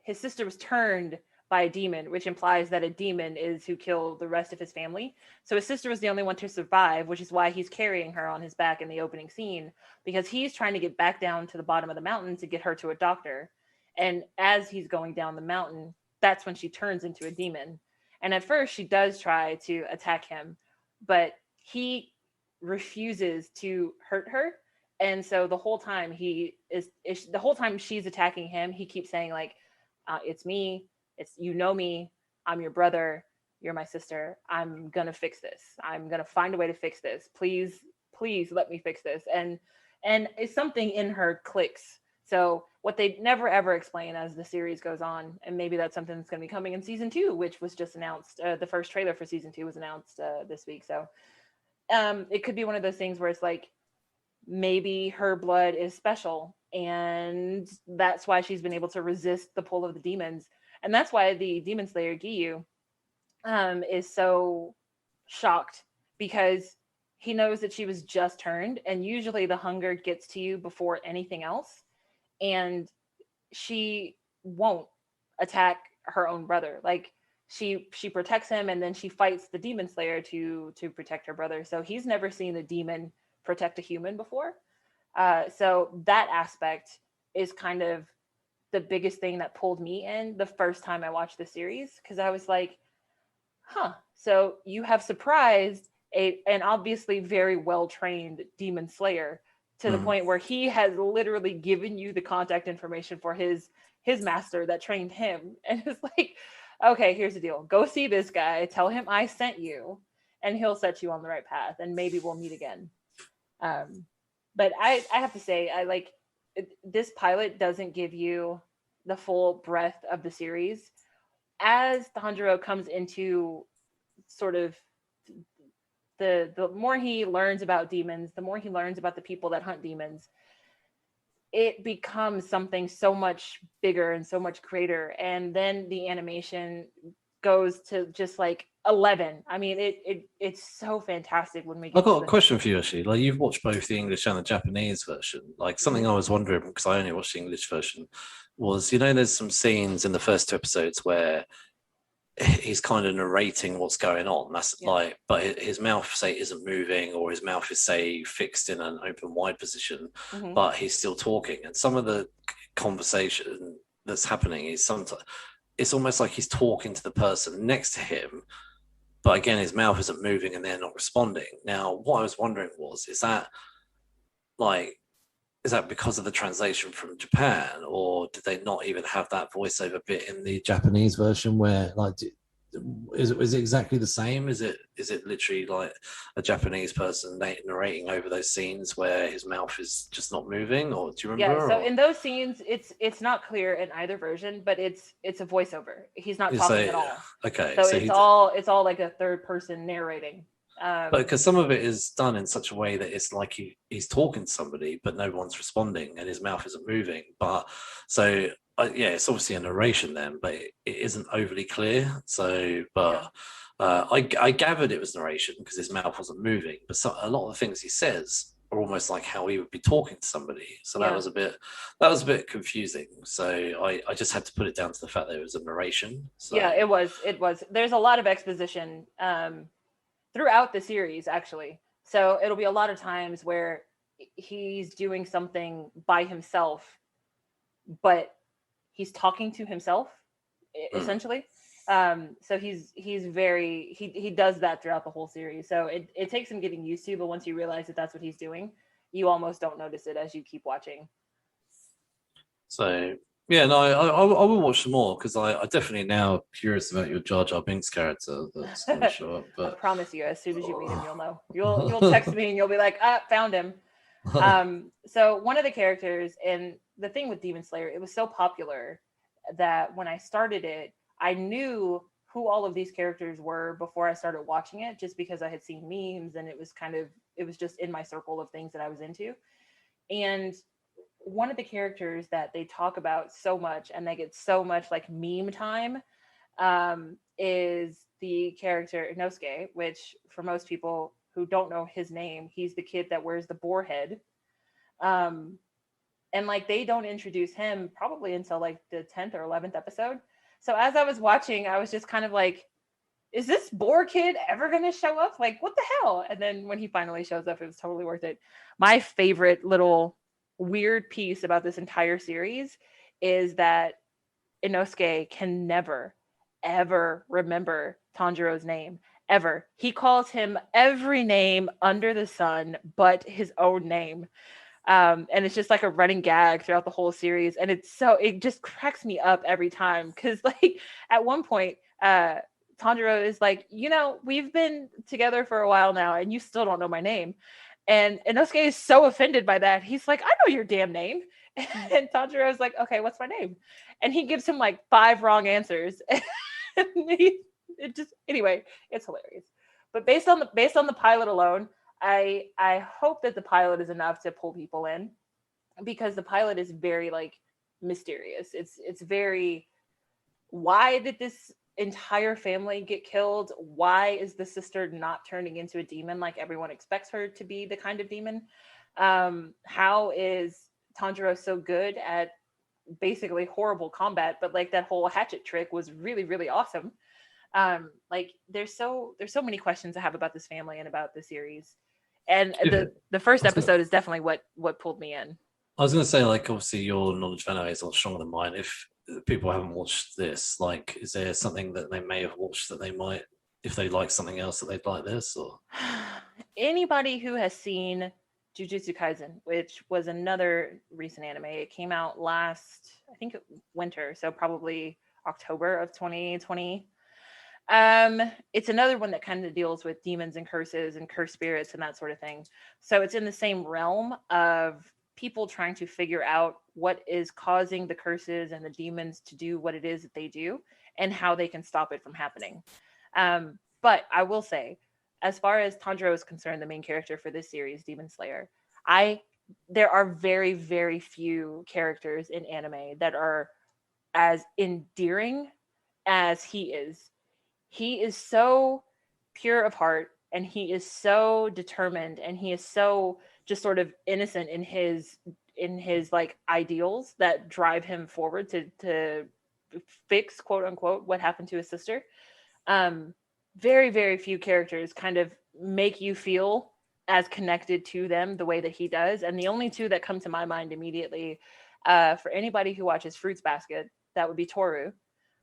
his sister was turned by a demon, which implies that a demon is who killed the rest of his family. So his sister was the only one to survive, which is why he's carrying her on his back in the opening scene, because he's trying to get back down to the bottom of the mountain to get her to a doctor. And as he's going down the mountain, that's when she turns into a demon. And at first she does try to attack him, but he refuses to hurt her. And so the whole time she's attacking him, he keeps saying like, it's me. It's, you know me, I'm your brother, you're my sister. I'm going to fix this. I'm going to find a way to fix this. Please let me fix this. And it's something in her clicks. So what they never ever explain as the series goes on, and maybe that's something that's going to be coming in season 2, which was just announced. The first trailer for season 2 was announced this week. So it could be one of those things where it's like, maybe her blood is special, and that's why she's been able to resist the pull of the demons. And that's why the demon slayer Giyu is so shocked, because he knows that she was just turned, and usually the hunger gets to you before anything else. And she won't attack her own brother. Like she protects him, and then she fights the demon slayer to protect her brother. So he's never seen a demon protect a human before. So that aspect is kind of the biggest thing that pulled me in the first time I watched the series, because I was like, so you have surprised an obviously very well trained demon slayer to the point where he has literally given you the contact information for his master that trained him, and it's like, okay, here's the deal, go see this guy, tell him I sent you, and he'll set you on the right path, and maybe we'll meet again. But I have to say, I like this pilot doesn't give you the full breadth of the series. As Tanjiro comes into sort of the more he learns about demons, the more he learns about the people that hunt demons, it becomes something so much bigger and so much greater. And then the animation goes to just like 11. I mean, it's so fantastic when we get I've got a question for you, actually. Like, you've watched both the English and the Japanese version. Like, something I was wondering, because I only watched the English version, was, you know, there's some scenes in the first 2 episodes where he's kind of narrating what's going on. That's like, but his mouth, say, isn't moving, or his mouth is, say, fixed in an open wide position, but he's still talking. And some of the conversation that's happening is sometimes it's almost like he's talking to the person next to him, but again, his mouth isn't moving and they're not responding. Now, what I was wondering was, is that because of the translation from Japan, or did they not even have that voiceover bit in the Japanese version where, like, is it exactly the same? Is it literally like a Japanese person narrating over those scenes where his mouth is just not moving, or do you remember? Yeah, so in those scenes, it's not clear in either version, but it's a voiceover. He's not talking at all. Okay, so it's all like a third person narrating. But because some of it is done in such a way that it's like he's talking to somebody, but no one's responding, and his mouth isn't moving. But so it's obviously a narration then, but it isn't overly clear. So, but I gathered it was narration because his mouth wasn't moving. But a lot of the things he says are almost like how he would be talking to somebody. So that was a bit confusing. So I just had to put it down to the fact that it was a narration. So. Yeah, it was. There's a lot of exposition throughout the series, actually. So it'll be a lot of times where he's doing something by himself, but he's talking to himself, essentially. So he does that throughout the whole series. So it takes him getting used to, but once you realize that that's what he's doing, you almost don't notice it as you keep watching. So yeah, no, I will watch some more, because I definitely now curious about your Jar Jar Binks character that's going to show up. But I promise you, as soon as you meet him, you'll know. You'll text me and you'll be like, found him. So one of the characters, and the thing with Demon Slayer, it was so popular that when I started it, I knew who all of these characters were before I started watching it, just because I had seen memes, and it was just in my circle of things that I was into. And one of the characters that they talk about so much, and they get so much like meme time, is the character Inosuke, which for most people who don't know his name, he's the kid that wears the boar head. And like, they don't introduce him probably until like the 10th or 11th episode. So as I was watching, I was just kind of like, is this boar kid ever going to show up? Like, what the hell? And then when he finally shows up, it was totally worth it. My favorite little weird piece about this entire series is that Inosuke can never, ever remember Tanjiro's name. Ever. He calls him every name under the sun but his own name. And it's just like a running gag throughout the whole series. And it just cracks me up every time. Because like at one point, Tanjiro is like, we've been together for a while now and you still don't know my name. And Inosuke is so offended by that. He's like, I know your damn name. And Tanjiro is like, okay, what's my name? And he gives him like 5 wrong answers. Anyway, it's hilarious. But based on the pilot alone, I hope that the pilot is enough to pull people in, because the pilot is very like mysterious. It's very, why did this entire family get killed? Why is the sister not turning into a demon like everyone expects her to be the kind of demon? How is Tanjiro so good at basically horrible combat, but like that whole hatchet trick was really, really awesome. Like there's so many questions I have about this family and about the series. And the first episode is definitely what pulled me in. I was going to say, like, obviously your knowledge of anime is a lot stronger than mine. If people haven't watched this, like, is there something that they may have watched that they might if they like something else that they'd like this, or anybody who has seen Jujutsu Kaisen, which was another recent anime. It came out last, I think, winter, so probably October of 2020. It's another one that kind of deals with demons and curses and cursed spirits and that sort of thing. So it's in the same realm of people trying to figure out what is causing the curses and the demons to do what it is that they do and how they can stop it from happening. But I will say, as far as Tanjiro is concerned, the main character for this series, Demon Slayer, there are very, very few characters in anime that are as endearing as he is. He is so pure of heart, and he is so determined, and he is so just sort of innocent in his like ideals that drive him forward to fix, quote unquote, what happened to his sister. Very, very few characters kind of make you feel as connected to them the way that he does. And the only two that come to my mind immediately, for anybody who watches Fruits Basket, that would be Toru,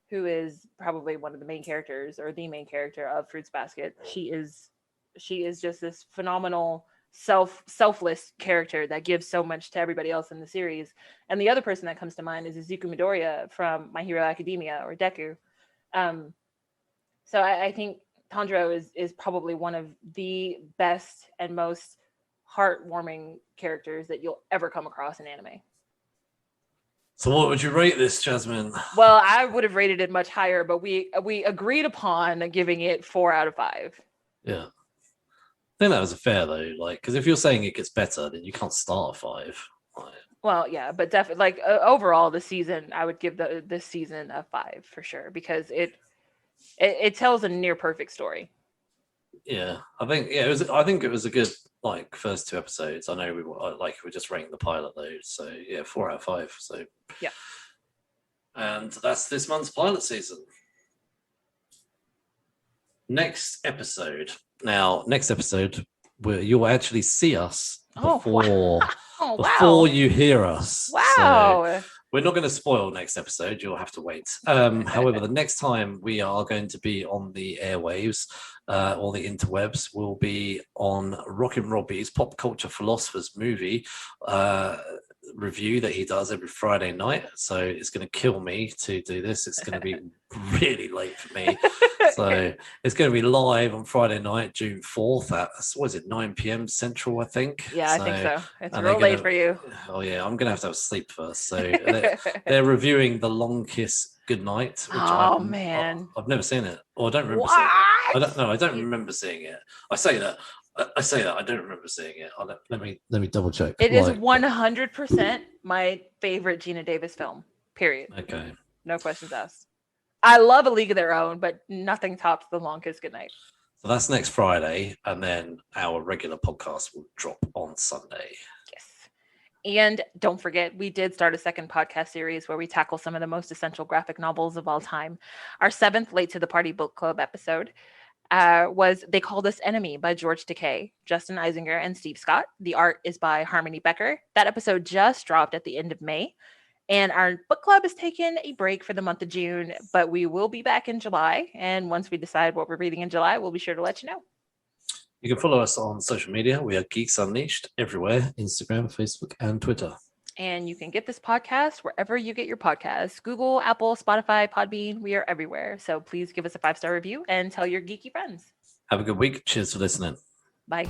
who is probably one of the main characters or the main character of Fruits Basket. She is just this phenomenal selfless character that gives so much to everybody else in the series. And the other person that comes to mind is Izuku Midoriya from My Hero Academia, or Deku. So I think Tanjiro is probably one of the best and most heartwarming characters that you'll ever come across in anime. So what would you rate this, Jasmine? Well, I would have rated it much higher, but we agreed upon giving it 4 out of 5. Yeah. I think that was fair though, like, because if you're saying it gets better, then you can't start a 5. Like, well, yeah, but definitely, like, overall, the season, I would give this season a 5 for sure, because it tells a near perfect story. Yeah, I think it was a good, like, first 2 episodes. I know we're just rating the pilot though, so yeah, 4 out of 5. So yeah, and that's this month's pilot season. Next episode, where you'll actually see us before you hear us. Wow. So we're not going to spoil next episode. You'll have to wait. However, the next time we are going to be on the airwaves or the interwebs will be on Rockin' Robbie's Pop Culture Philosophers movie review that he does every Friday night. So it's going to kill me to do this. It's going to be really late for me. So it's going to be live on Friday night, June 4th at, what is it, 9 p.m. Central, I think. Yeah, I think so. It's real late for you. Oh, yeah, I'm going to have sleep first. So they're reviewing The Long Kiss Goodnight. Which I've never seen it. Or I don't remember seeing it. I don't remember seeing it. I say that. I don't remember seeing it. Let me double check. It is 100% my favorite Gina Davis film, period. Okay. No questions asked. I love A League of Their Own, but nothing tops The Long Kiss Goodnight. So that's next Friday, and then our regular podcast will drop on Sunday. Yes. And don't forget, we did start a second podcast series where we tackle some of the most essential graphic novels of all time. Our 7th Late to the Party Book Club episode was They Called Us Enemy by George Takei, Justin Eisinger, and Steve Scott. The art is by Harmony Becker. That episode just dropped at the end of May. And our book club has taken a break for the month of June, but we will be back in July. And once we decide what we're reading in July, we'll be sure to let you know. You can follow us on social media. We are Geeks Unleashed everywhere, Instagram, Facebook, and Twitter. And you can get this podcast wherever you get your podcasts. Google, Apple, Spotify, Podbean. We are everywhere. So please give us a 5-star review and tell your geeky friends. Have a good week. Cheers for listening. Bye.